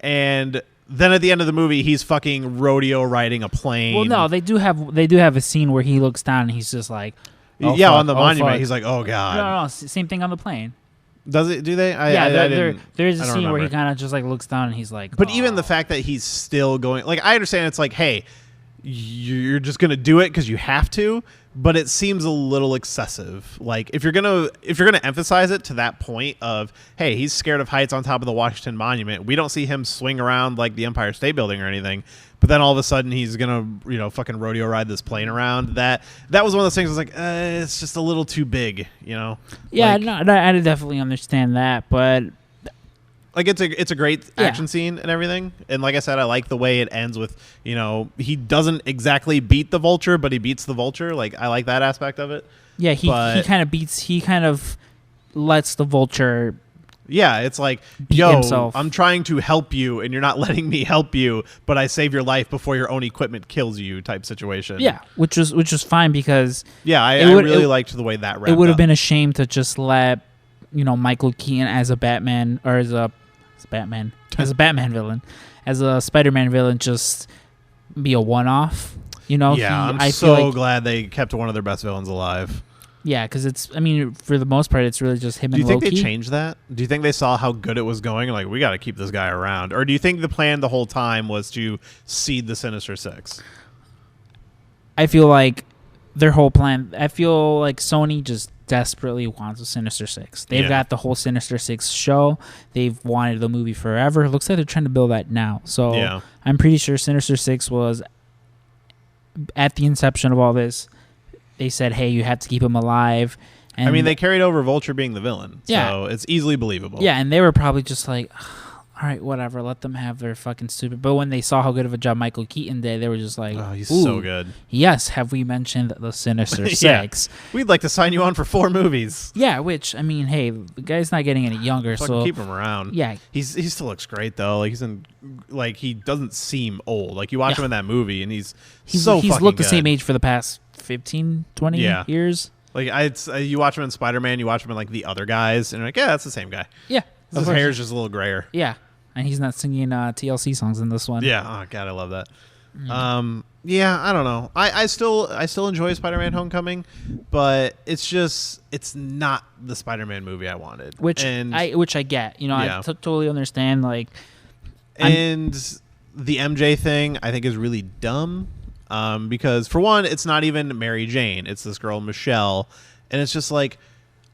And then at the end of the movie, he's fucking rodeo riding a plane. Well, no, they do have a scene where he looks down and he's just like, oh, yeah, fuck, on the monument, fuck. He's like, oh god. No, same thing on the plane. Does it? Do they? There's a scene where he kind of just looks down and he's like. But even the fact that he's still going, I understand it's hey, you're just gonna do it because you have to, but it seems a little excessive. If you're gonna emphasize it to that point of, hey, he's scared of heights on top of the Washington Monument, we don't see him swing around the Empire State Building or anything, but then all of a sudden he's gonna fucking rodeo ride this plane around. That was one of those things. I was it's just a little too big, Yeah, I definitely understand that, but. It's a great action scene and everything, and like I said, I like the way it ends with he doesn't exactly beat the Vulture, but he beats the Vulture. I like that aspect of it. Yeah, he kind of lets the Vulture. Yeah, it's himself. I'm trying to help you, and you're not letting me help you, but I save your life before your own equipment kills you, type situation. Yeah, which was fine because I really liked the way that wrapped up. It would have been a shame to just let Michael Keaton as a Batman or as a Batman villain, as a Spider-Man villain, just be a one-off. Yeah, I'm so glad they kept one of their best villains alive. Yeah, because for the most part, it's really just him and Loki. Do you think they changed that? Do you think they saw how good it was going and we got to keep this guy around? Or do you think the plan the whole time was to seed the Sinister Six? I feel like their whole plan, Sony just desperately wants a Sinister Six. They've got the whole Sinister Six show. They've wanted the movie forever. It looks like they're trying to build that now. So I'm pretty sure Sinister Six was at the inception of all this. They said, hey, you have to keep him alive. And they carried over Vulture being the villain. Yeah. So it's easily believable. Yeah, and they were probably just all right, whatever, let them have their fucking stupid. But when they saw how good of a job Michael Keaton did, they were just like, oh, he's so good. Yes, have we mentioned the Sinister Six? We'd like to sign you on for 4 movies. Yeah, which, hey, the guy's not getting any younger, so keep him around. Yeah. He still looks great, though. He's in, he doesn't seem old. You watch him in that movie, and he's so fucking looked good. The same age for the past 15, 20 years. You watch him in Spider-Man, you watch him in, the other guys, and you're like, yeah, that's the same guy. Yeah. His hair's just a little grayer. Yeah. And he's not singing TLC songs in this one. Yeah. Oh, God, I love that. Yeah, I don't know. I still enjoy Spider-Man Homecoming, but it's not the Spider-Man movie I wanted. Which I get. You know, I totally understand. Like, and the MJ thing I think is really dumb. Because for one, it's not even Mary Jane. It's this girl Michelle, and it's just like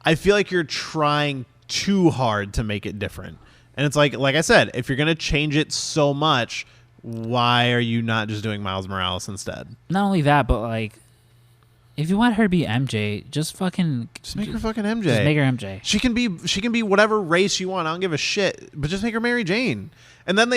I feel like you're trying too hard to make it different. And it's like I said, if you're gonna change it so much, why are you not just doing Miles Morales instead? Not only that, but like, if you want her to be MJ, just make her fucking MJ. Just make her MJ. She can be whatever race you want. I don't give a shit. But just make her Mary Jane. And then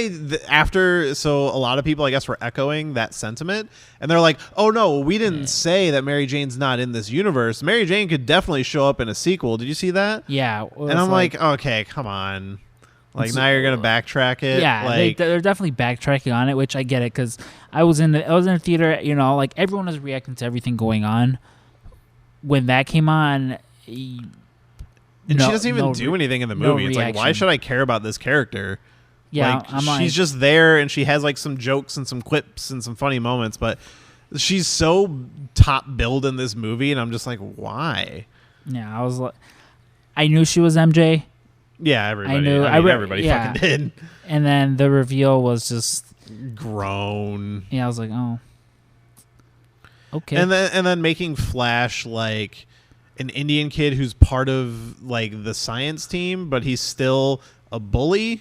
so a lot of people, I guess, were echoing that sentiment, and they're like, "Oh no, we didn't say that Mary Jane's not in this universe. Mary Jane could definitely show up in a sequel." Did you see that? Yeah. And I'm like, okay, come on. Like, now you're gonna backtrack it. Yeah, like, they're definitely backtracking on it, which I get it, because I was in the theater. You know, like, everyone was reacting to everything going on when that came on. She doesn't even do anything in the movie. It's like, why should I care about this character? Yeah, like, she's just there, and she has like some jokes and some quips and some funny moments, but she's so top billed in this movie, and I'm just like, why? Yeah, I knew she was MJ. Yeah, everybody fucking did. And then the reveal was just grown. Yeah, I was like, oh, okay. And then making Flash like an Indian kid who's part of like the science team, but he's still a bully.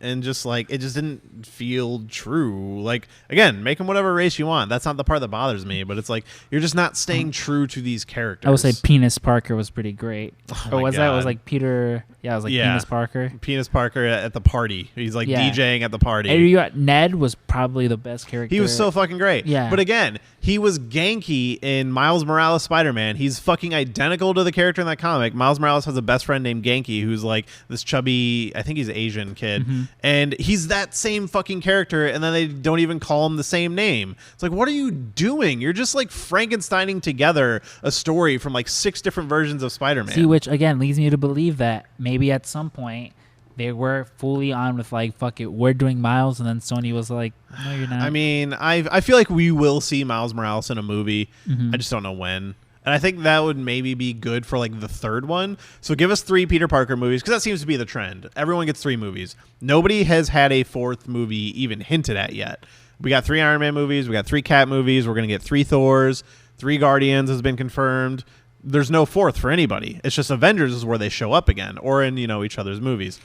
And just like, it just didn't feel true. Like, again, make him whatever race you want. That's not the part that bothers me. But it's like, you're just not staying true to these characters. I would say Penis Parker was pretty great. Oh, or was that? It was like Peter. Yeah, it was like Penis Parker. Penis Parker at the party. He's like DJing at the party. And you got Ned was probably the best character. He was so fucking great. Yeah. But again, he was Genki in Miles Morales Spider-Man. He's fucking identical to the character in that comic. Miles Morales has a best friend named Genki, who's like this chubby, I think he's Asian kid. Mm-hmm. And he's that same fucking character, and then they don't even call him the same name. It's like, what are you doing? You're just like Frankensteining together a story from like 6 different versions of Spider-Man. See, which again leads me to believe that maybe at some point they were fully on with like, fuck it, we're doing Miles, and then Sony was like, no, you're not. I mean, I feel like we will see Miles Morales in a movie. Mm-hmm. I just don't know when. And I think that would maybe be good for like the third one. So give us 3 Peter Parker movies, because that seems to be the trend. Everyone gets 3 movies. Nobody has had a 4th movie even hinted at yet. We got 3 Iron Man movies. We got 3 Cap movies. We're going to get 3 Thors. 3 Guardians has been confirmed. There's no 4th for anybody. It's just Avengers is where they show up again, or in, each other's movies.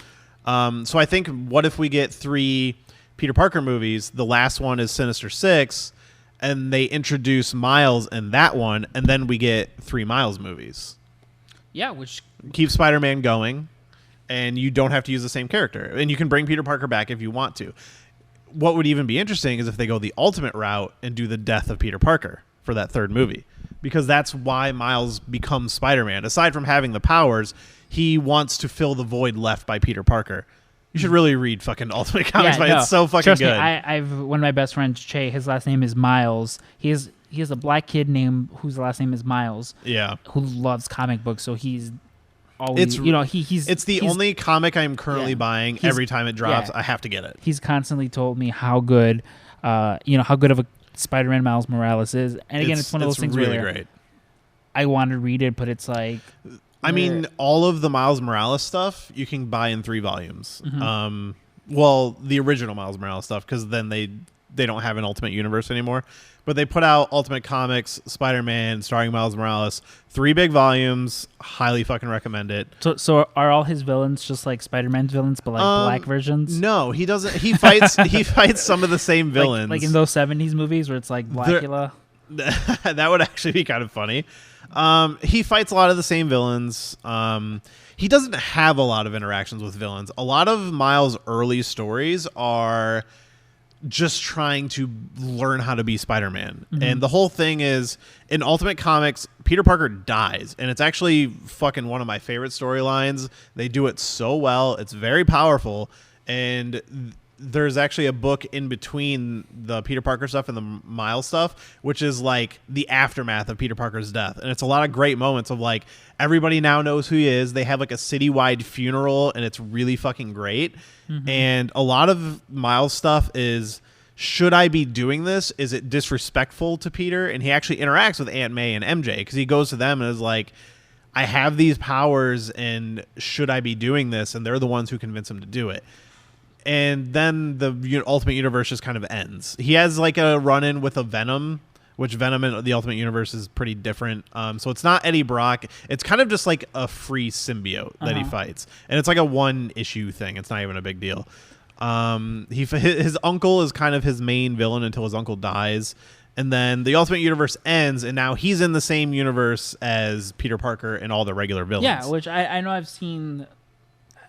So I think, what if we get 3 Peter Parker movies? The last one is Sinister Six, and they introduce Miles in that one, and then we get 3 Miles movies. Yeah, which keeps Spider-Man going, and you don't have to use the same character, and you can bring Peter Parker back if you want to. What would even be interesting is if they go the ultimate route and do the death of Peter Parker for that 3rd movie, because that's why Miles becomes Spider-Man. Aside from having the powers, he wants to fill the void left by Peter Parker. You should really read fucking Ultimate Comics, but it's so fucking Trust good. Me, I've one of my best friends, Che. His last name is Miles. He has a black kid named whose last name is Miles. Yeah, who loves comic books. So he's always, he's. It's the only comic I'm currently buying. Every time it drops, I have to get it. He's constantly told me how good, how good of a Spider-Man Miles Morales is. And again, it's one of those things really where great. I want to read it, but it's like. I mean, all of the Miles Morales stuff you can buy in 3 volumes. Mm-hmm. Well, the original Miles Morales stuff, because then they don't have an Ultimate Universe anymore. But they put out Ultimate Comics, Spider-Man, starring Miles Morales, 3 big volumes. Highly fucking recommend it. So are all his villains just like Spider-Man's villains, but like black versions? No, he doesn't. He fights. He fights some of the same villains, like in those 70s movies where it's like Blackula. That would actually be kind of funny. He fights a lot of the same villains. He doesn't have a lot of interactions with villains. A lot of Miles' early stories are just trying to learn how to be Spider-Man. Mm-hmm. And the whole thing is, in Ultimate Comics, Peter Parker dies. And it's actually fucking one of my favorite storylines. They do it so well. It's very powerful. And there's actually a book in between the Peter Parker stuff and the Miles stuff, which is like the aftermath of Peter Parker's death. And it's a lot of great moments of like, everybody now knows who he is. They have like a citywide funeral, and it's really fucking great. Mm-hmm. And a lot of Miles stuff is should I be doing this? Is it disrespectful to Peter? And he actually interacts with Aunt May and MJ because he goes to them and is like, I have these powers and should I be doing this? And they're the ones who convince him to do it. And then the Ultimate Universe just kind of ends. He has like a run-in with a Venom, which Venom in the Ultimate Universe is pretty different. So it's not Eddie Brock. It's kind of just like a free symbiote that he fights. And it's like a one-issue thing. It's not even a big deal. His uncle is kind of his main villain until his uncle dies. And then the Ultimate Universe ends, and now he's in the same universe as Peter Parker and all the regular villains. Yeah, which I know I've seen.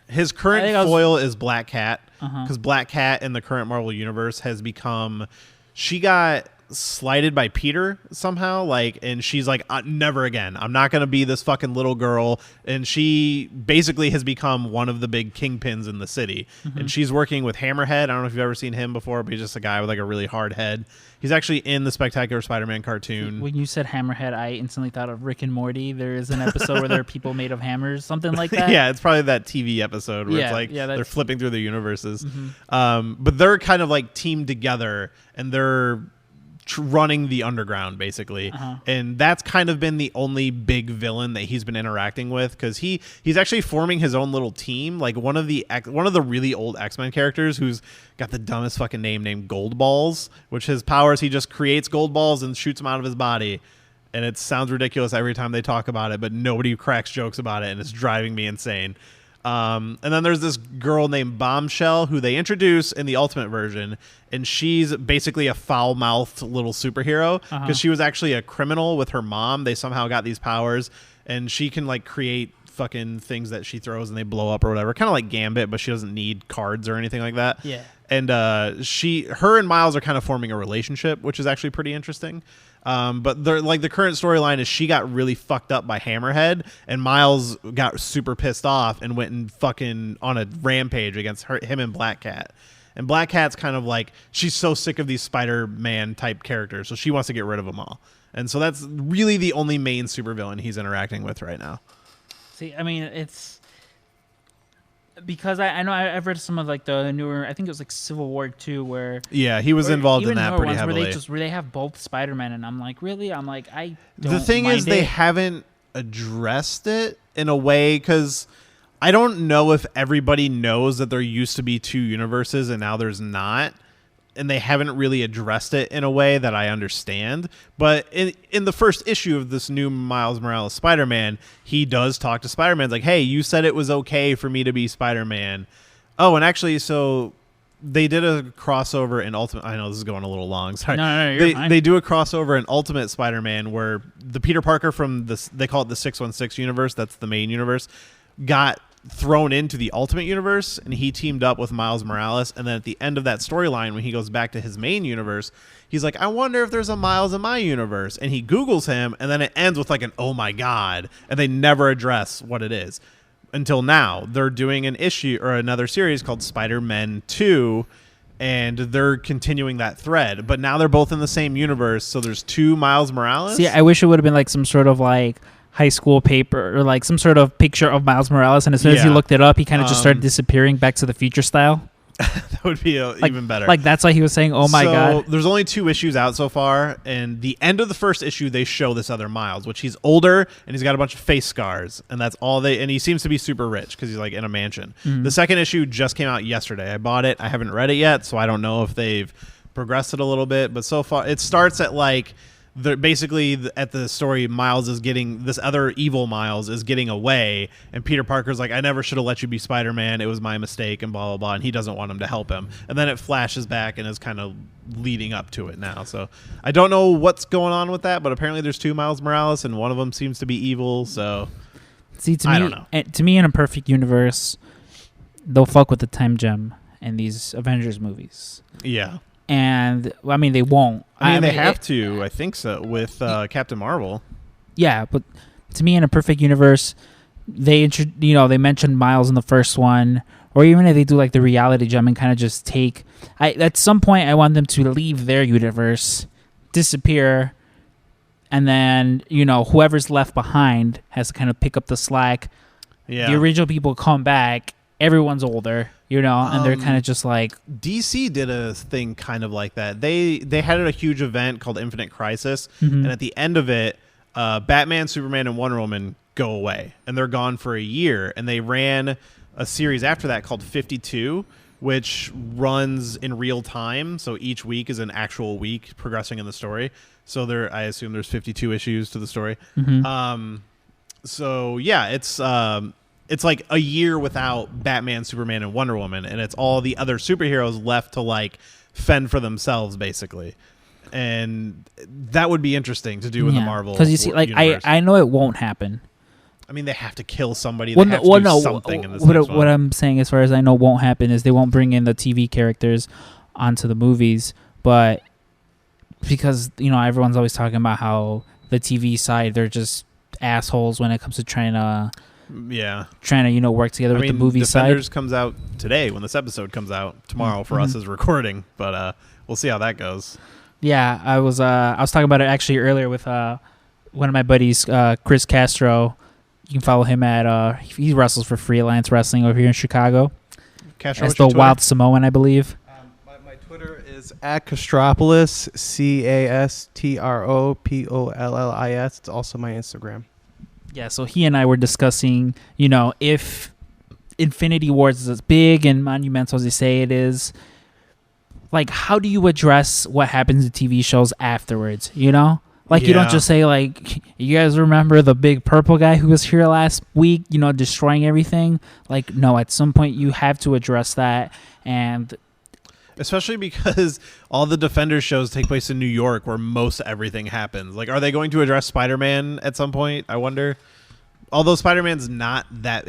His current foil is Black Cat, because Black Cat in the current Marvel Universe has become... She got slighted by Peter somehow, like, and she's like, never again. I'm not going to be this fucking little girl. And she basically has become one of the big kingpins in the city. And she's working with Hammerhead. I don't know if you've ever seen him before, but he's just a guy with like a really hard head. He's actually in the Spectacular Spider-Man cartoon. When you said Hammerhead, I instantly thought of Rick and Morty. There is an episode where there are people made of hammers, something like that. Yeah, it's probably that TV episode where it's like they're flipping through the universes. But they're kind of like teamed together, and they're running the underground basically, and that's kind of been the only big villain that he's been interacting with, because he's actually forming his own little team, like one of the really old X-Men characters who's got the dumbest fucking name named Gold Balls, which his powers, he just creates gold balls and shoots them out of his body, and it sounds ridiculous every time they talk about it, but nobody cracks jokes about it, and it's driving me insane. And then there's this girl named Bombshell who they introduce in the Ultimate version, and she's basically a foul-mouthed little superhero because she was actually a criminal with her mom. They somehow got these powers, and she can like create fucking things that she throws and they blow up or whatever, kind of like Gambit, but she doesn't need cards or anything like that. Yeah. And her and Miles are kind of forming a relationship, which is actually pretty interesting. But they're like, the current storyline is she got really fucked up by Hammerhead, and Miles got super pissed off and went and fucking on a rampage against him and Black Cat. And Black Cat's kind of like, she's so sick of these Spider-Man type characters, so she wants to get rid of them all. And so that's really the only main supervillain he's interacting with right now. See, I mean, it's because I know I've read some of like the newer, I think it was like Civil War 2, where he was involved in that pretty heavily. Where they have both Spider-Man, and I'm like, really? I'm like, I don't. The thing is, they haven't addressed it in a way, because I don't know if everybody knows that there used to be two universes and now there's not. And they haven't really addressed it in a way that I understand. But in the first issue of this new Miles Morales Spider-Man, he does talk to Spider-Man. Like, hey, you said it was okay for me to be Spider-Man. Oh, and actually, so they did a crossover in Ultimate. I know this is going a little long. Sorry. No, you're fine. They do a crossover in Ultimate Spider-Man where the Peter Parker from they call it the 616 universe. That's the main universe. Got thrown into the Ultimate Universe, and he teamed up with Miles Morales. And then at the end of that storyline, when he goes back to his main universe, he's like, I wonder if there's a Miles in my universe. And he Googles him, and then it ends with like an oh my god, and they never address what it is until now. They're doing an issue or another series called Spider-Man 2, and they're continuing that thread, but now they're both in the same universe, so there's two Miles Morales. See, I wish it would have been like some sort of like high school paper or like some sort of picture of Miles Morales, and as soon as he looked it up, he kind of just started disappearing, Back to the Future style. That would be even better. Like, that's why he was saying, oh my god. There's only 2 issues out so far, and the end of the first issue, they show this other Miles, which he's older, and he's got a bunch of face scars, and that's all and he seems to be super rich because he's like in a mansion. The second issue just came out yesterday. I bought it. I haven't read it yet, so I don't know if they've progressed it a little bit, but so far it starts at like, basically at the story, Miles is getting, this other evil Miles is getting away, and Peter Parker's like, I never should have let you be Spider-Man, it was my mistake, and blah blah blah, and he doesn't want him to help him, and then it flashes back and is kind of leading up to it now. So I don't know what's going on with that, but apparently there's 2 Miles Morales, and one of them seems to be evil. So see, I don't know. To me, in a perfect universe, they'll fuck with the time gem in these Avengers movies. Yeah. And I mean, they won't. I mean, they have to. I think so with Captain Marvel. Yeah, but to me, in a perfect universe, they mentioned Miles in the first one, or even if they do like the reality gem and kind of just take. At some point, I want them to leave their universe, disappear, and then whoever's left behind has to kind of pick up the slack. Yeah. The original people come back. Everyone's older. and they're kind of just like DC did a thing kind of like that. They had a huge event called Infinite Crisis, and at the end of it, Batman, Superman, and Wonder Woman go away, and they're gone for a year. And they ran a series after that called 52, which runs in real time. So each week is an actual week progressing in the story. So I assume there's 52 issues to the story. So yeah, it's like a year without Batman, Superman, and Wonder Woman, and it's all the other superheroes left to like fend for themselves, basically. And that would be interesting to do in the Marvel, because you see, like universe. I know it won't happen. I mean, they have to kill somebody. They have to do something in this next one. What I'm saying, as far as I know, won't happen is they won't bring in the TV characters onto the movies, but because everyone's always talking about how the TV side, they're just assholes when it comes to trying to work together with the movie Defenders side. comes out today when this episode comes out tomorrow for us as recording, but we'll see how that goes. Yeah, I was talking about it actually earlier with one of my buddies, Chris Castro. You can follow him at he wrestles for Freelance Wrestling over here in Chicago. Castro, as the Wild Samoan, I believe. My Twitter is at Castropolis, CASTROPOLLIS. It's also my Instagram. Yeah, so he and I were discussing, if Infinity Wars is as big and monumental as they say it is, like, how do you address what happens in TV shows afterwards, Like, you don't just say, like, you guys remember the big purple guy who was here last week, destroying everything? Like, no, at some point you have to address that. And especially because all the Defenders shows take place in New York, where most everything happens. Like, are they going to address Spider-Man at some point? I wonder. Although Spider-Man's not that...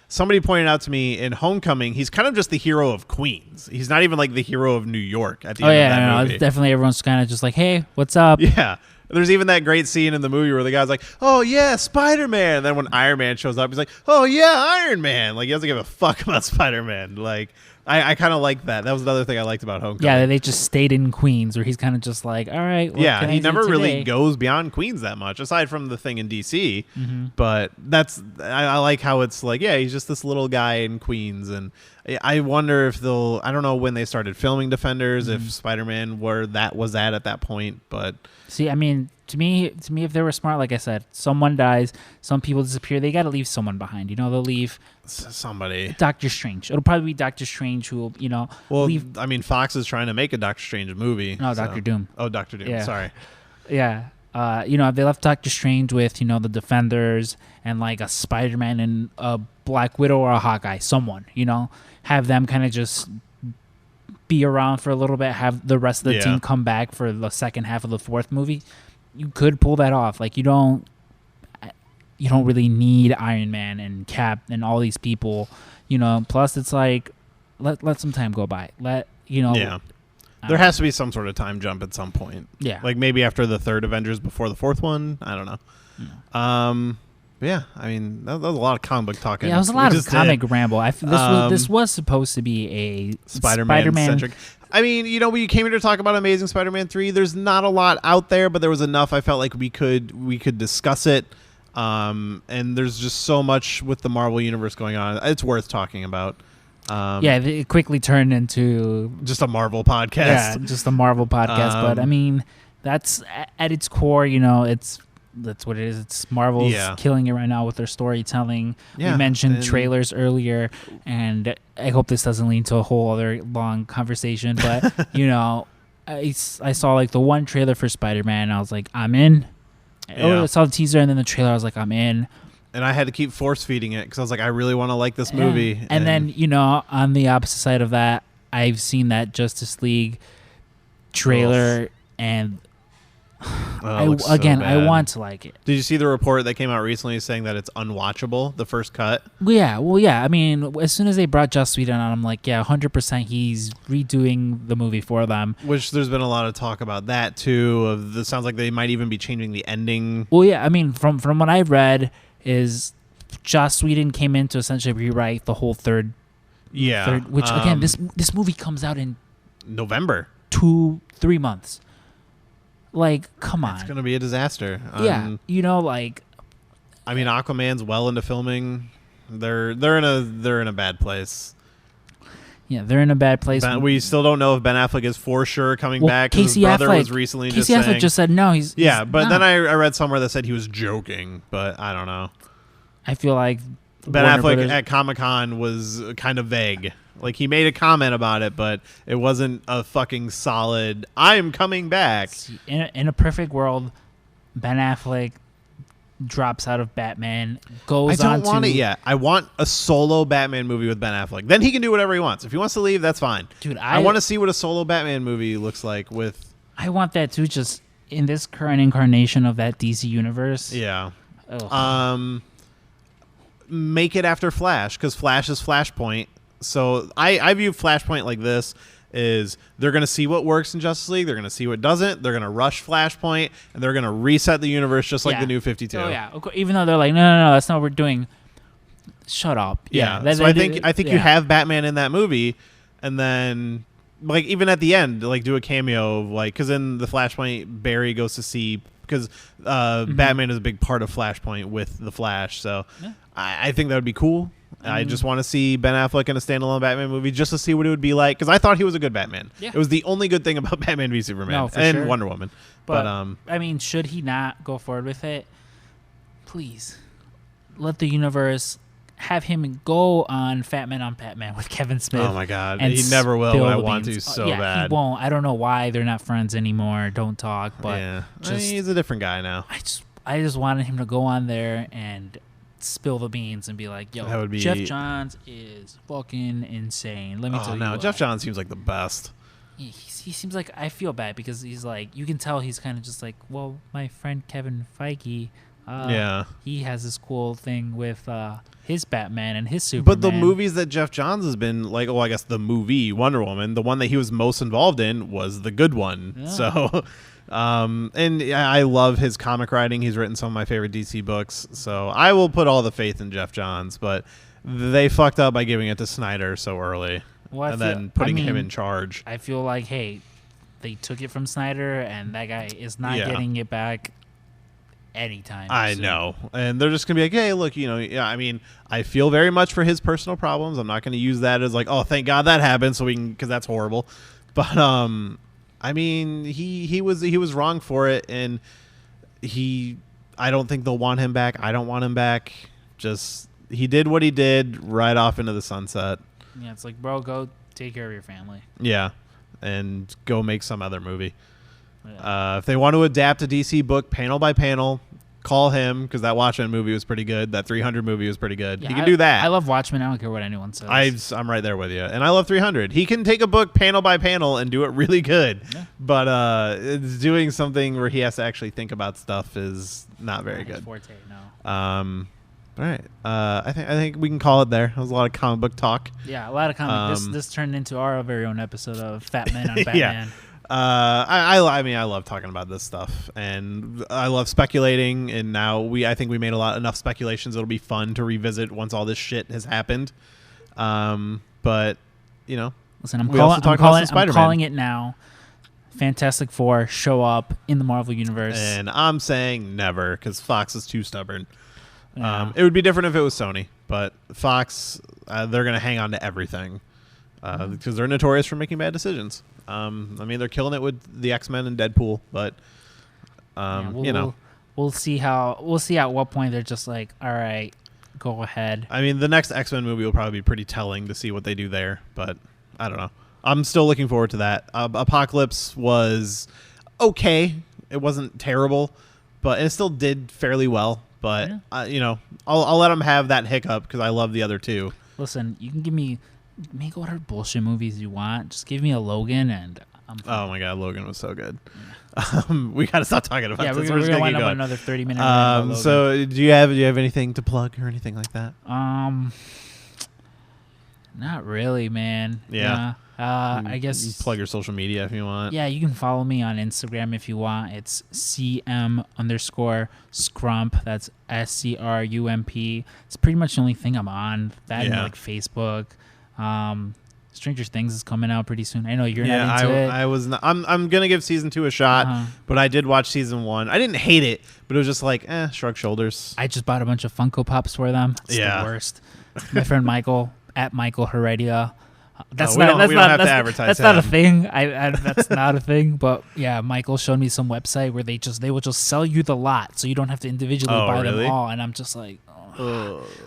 Somebody pointed out to me in Homecoming, he's kind of just the hero of Queens. He's not even like the hero of New York at the end of that movie. It's definitely everyone's kind of just like, hey, what's up? Yeah. There's even that great scene in the movie where the guy's like, oh, yeah, Spider-Man. And then when Iron Man shows up, he's like, oh, yeah, Iron Man. Like, he doesn't give a fuck about Spider-Man. Like, I kind of like that. That was another thing I liked about Homecoming. Yeah, they just stayed in Queens, where he's kind of just like, all right. Yeah, he never really goes beyond Queens that much, aside from the thing in DC. But I like how it's like, yeah, he's just this little guy in Queens. And I wonder if I don't know when they started filming Defenders, if Spider-Man was at that point. But see, I mean, to me, if they were smart, like I said, someone dies, some people disappear, they got to leave someone behind. They'll leave somebody. Doctor Strange. It'll probably be Doctor Strange who will, leave. I mean, Fox is trying to make a Doctor Strange movie. No, Doctor Doom. Oh, Doctor Doom. Yeah. Sorry. Yeah. If they left Doctor Strange with, the Defenders and like a Spider-Man and a Black Widow or a Hawkeye, someone, have them kind of just be around for a little bit, have the rest of the team come back for the second half of the fourth movie. You could pull that off. Like, you don't really need Iron Man and Cap and all these people, plus it's like, let some time go by. There has to be some sort of time jump at some point. Yeah. Like maybe after the third Avengers, before the fourth one. I don't know. Yeah, I mean, that was a lot of comic book talking. Yeah, it was a lot of comic ramble. This was supposed to be a Spider-Man centric. I mean, we came here to talk about Amazing Spider-Man 3. There's not a lot out there, but there was enough. I felt like we could discuss it. And there's just so much with the Marvel Universe going on. It's worth talking about. It quickly turned into just a Marvel podcast. Yeah, just a Marvel podcast. But I mean, that's at its core, that's what it is. It's Marvel's killing it right now with their storytelling. Yeah, we mentioned trailers earlier, and I hope this doesn't lead to a whole other long conversation. But I saw like the one trailer for Spider-Man, and I was like, I'm in. I saw the teaser and then the trailer. I was like, I'm in. And I had to keep force feeding it because I was like, I really want to like this movie. And then on the opposite side of that, I've seen that Justice League trailer, and I want to like it. Did you see the report that came out recently saying that it's unwatchable, the first cut? Yeah, I mean, as soon as they brought Joss Whedon on, I'm like, yeah, 100% he's redoing the movie for them. Which there's been a lot of talk about that too. It sounds like they might even be changing the ending. Well, yeah, I mean, from what I read is Joss Whedon came in to essentially rewrite the whole third. Yeah. Which again, this movie comes out in November. 2-3 months. Like, come on. It's going to be a disaster. Yeah. I mean, Aquaman's well into filming. They're in a bad place. Yeah, they're in a bad place. We still don't know if Ben Affleck is for sure coming back. Casey his brother Affleck was recently Casey Affleck just said no. He's but no. then I read somewhere that said he was joking, but I don't know. I feel like Ben Warner Affleck Brothers, at Comic-Con was kind of vague. Like, he made a comment about it, but it wasn't a fucking solid, I'm coming back. in a perfect world, Ben Affleck drops out of Batman, goes on I don't want it yet. I want a solo Batman movie with Ben Affleck. Then he can do whatever he wants. If he wants to leave, that's fine. Dude, I want to see what a solo Batman movie looks like with... I want that too, just in this current incarnation of that DC universe. Yeah. Ugh. Make it after Flash, because Flash is Flashpoint. So I view Flashpoint like this. Is they're going to see what works in Justice League, they're going to see what doesn't, they're going to rush Flashpoint, and they're going to reset the universe just like the New 52. Oh yeah, even though they're like, no, that's not what we're doing. Shut up. Yeah. So I think you have Batman in that movie, and then like even at the end, like do a cameo, like because in the Flashpoint, Barry goes to see because Batman is a big part of Flashpoint with the Flash. So I think that would be cool. I just want to see Ben Affleck in a standalone Batman movie just to see what it would be like, because I thought he was a good Batman. Yeah. It was the only good thing about Batman v Superman and Wonder Woman. But I mean, should he not go forward with it? Please let the universe have him go on Fat Man on Batman with Kevin Smith. Oh my God, he never will. But I want to so bad. He won't. I don't know why they're not friends anymore. Don't talk. But he's a different guy now. I just wanted him to go on there and spill the beans and be like, yo, Jeff Johns is fucking insane. Let me tell you. No, Jeff Johns seems like the best. He seems like, I feel bad because he's like, you can tell he's kind of just like, well, my friend Kevin Feige, he has this cool thing with his Batman and his Superman. But the movies that Jeff Johns has been like, I guess the movie Wonder Woman, the one that he was most involved in was the good one. Yeah. So and I love his comic writing. He's written some of my favorite DC books. So I will put all the faith in Jeff Johns, but they fucked up by giving it to Snyder so early then putting him in charge. I feel like, hey, they took it from Snyder and that guy is not getting it back anytime I soon. know. And they're just going to be like, hey, look, I mean, I feel very much for his personal problems. I'm not going to use that as like, oh, thank God that happened so we can, because that's horrible. But I mean, he was wrong for it, and I don't think they'll want him back. I don't want him back. Just he did what he did, right off into the sunset. Yeah, it's like, bro, go take care of your family. Yeah, and go make some other movie. Yeah. If they want to adapt a DC book panel by panel, call him, because that Watchmen movie was pretty good. That 300 movie was pretty good. Yeah, he can do that. I love Watchmen. I don't care what anyone says. I'm right there with you. And I love 300. He can take a book panel by panel and do it really good. Yeah. But it's doing something where he has to actually think about stuff is not very good. Forte, no. All right. I think we can call it there. That was a lot of comic book talk. Yeah, a lot of comic. This turned into our very own episode of Fat Man on Batman. Yeah. I mean, I love talking about this stuff, and I love speculating. And now I think we made enough speculations. It'll be fun to revisit once all this shit has happened. But listen, I'm calling it now. Fantastic Four show up in the Marvel universe, and I'm saying never, because Fox is too stubborn. Yeah. It would be different if it was Sony, but Fox, they're gonna hang on to everything because they're notorious for making bad decisions. I mean, they're killing it with the X-Men and Deadpool, but we'll see at what point they're just like, all right, go ahead. I mean, the next X-Men movie will probably be pretty telling to see what they do there, but I don't know. I'm still looking forward to that. Apocalypse was okay. It wasn't terrible, but it still did fairly well. But I'll let them have that hiccup because I love the other two. Listen, you can make whatever bullshit movies you want. Just give me a Logan, and I'm fine. Oh my God, Logan was so good. Yeah. We gotta stop talking about this. We're gonna wind up another 30 minutes. So do you have anything to plug or anything like that? Not really, man. Yeah. I guess you can plug your social media if you want. Yeah, you can follow me on Instagram if you want. It's CM_Scrump. That's SCRUMP. It's pretty much the only thing I'm on. That and like Facebook. Stranger Things is coming out pretty soon. I know you're not into it. I was not. I'm gonna give season 2 a shot, but I did watch season 1. I didn't hate it, but it was just like, shrug shoulders. I just bought a bunch of Funko Pops for them. It's the worst. My friend Michael @Michael Heredia. That's we not. don't- That's we don't not. have to That's, advertise that's not a him. thing. I that's not a thing. But yeah, Michael showed me some website where they will just sell you the lot, so you don't have to individually Oh, buy really? them all. And I'm just like,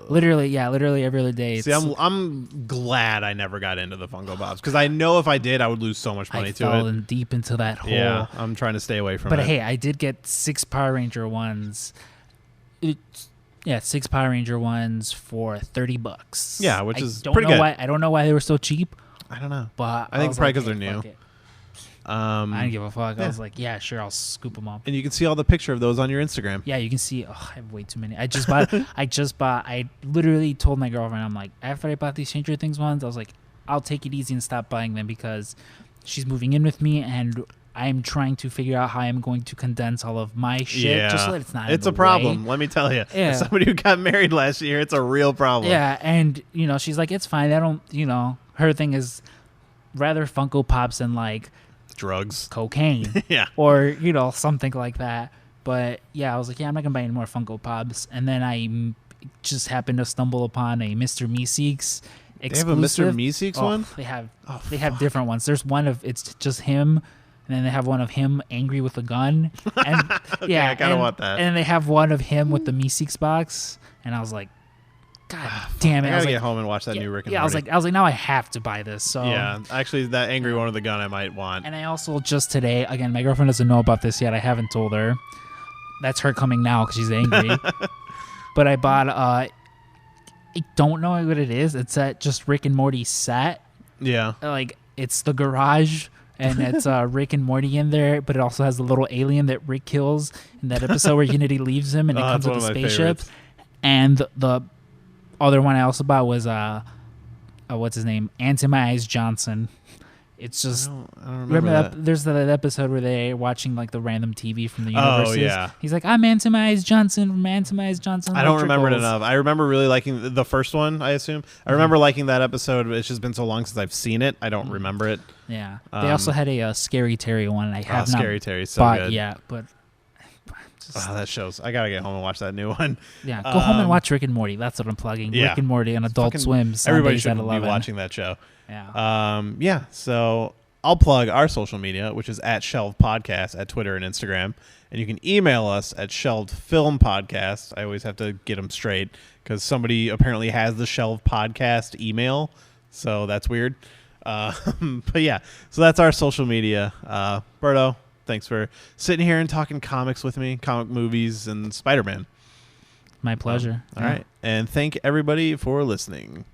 literally every other day. See, I'm glad I never got into the Funko Pops because I know if I did, I would lose so much money I to fell it. in deep into that hole. Yeah, I'm trying to stay away from But it. hey, I did get 6 Power Ranger ones. 6 Power Ranger ones for $30. Yeah, which I is don't pretty know good. Why, I don't know why they were so cheap, I don't know. but I think was probably like, 'cause hey, they're new. fuck it. I I didn't give a fuck. yeah. I was like, yeah, sure, I'll scoop them up. and you can see all the picture of those on your Instagram. Yeah, you can see. Oh, I have way too many. I just bought. I literally told my girlfriend, I'm like, after I bought these Stranger Things ones, I was like, I'll take it easy and stop buying them because she's moving in with me and I'm trying to figure out how I'm going to condense all of my shit just so that it's not. It's in a the problem. way. Let me tell you. Yeah. As somebody who got married last year, it's a real problem. Yeah, and she's like, it's fine. I don't. Her thing is rather Funko Pops than like Drugs. cocaine. Yeah. Or something like that. But yeah, I was like, yeah, I'm not gonna buy any more Funko Pops. And then I just happened to stumble upon a Mr. Meeseeks exclusive. They have a Mr. Meeseeks Oh, one? They have. They have different ones. There's one of it's just him, and then they have one of him angry with a gun. And Okay, yeah, I kinda and- want that. And then they have one of him with the Meeseeks box, and I was like, God damn it! I I was gotta like, get home and watch that yeah, new Rick and yeah, Morty. I was like, now I have to buy this. So Yeah, actually, that angry one with the gun I might want. And I also just today, again, my girlfriend doesn't know about this yet. I haven't told her. That's her coming now because she's angry. But I bought, I don't know what it is. It's that just Rick and Morty set. Yeah. Like, it's the garage, and it's Rick and Morty in there, but it also has the little alien that Rick kills in that episode where Unity leaves him and it comes that's with a one of my spaceship. favorites. And the other one I also bought was, what's his name? Anti-Eyes Johnson. It's just... I don't Remember remember that? There's that episode where they're watching like the random TV from the Oh, universes. yeah. He's like, I'm Anti-Eyes Johnson from Anti-Eyes Johnson. I don't remember it Electricals." enough. I remember really liking the first one, I assume. I remember liking that episode. It's just been so long since I've seen it. I don't remember it. Yeah. They also had a Scary Terry one. And I have not Scary Terry's so bought good. yet, but just, Oh, that shows. I gotta get home and watch that new one. yeah. Go home and watch Rick and Morty. That's what I'm plugging. Yeah. Rick and Morty on Adult Fucking- Swim. Everybody Sundays should at be 11. watching that show. Yeah. Yeah, so I'll plug our social media, which is at Shelved Podcast at Twitter and Instagram. And you can email us at Shelved Film Podcast. I always have to get them straight because somebody apparently has the Shelved Podcast email. So that's weird. But yeah, so that's our social media. Berto, thanks for sitting here and talking comics with me, comic movies, and Spider-Man. My pleasure. All right. And thank everybody for listening.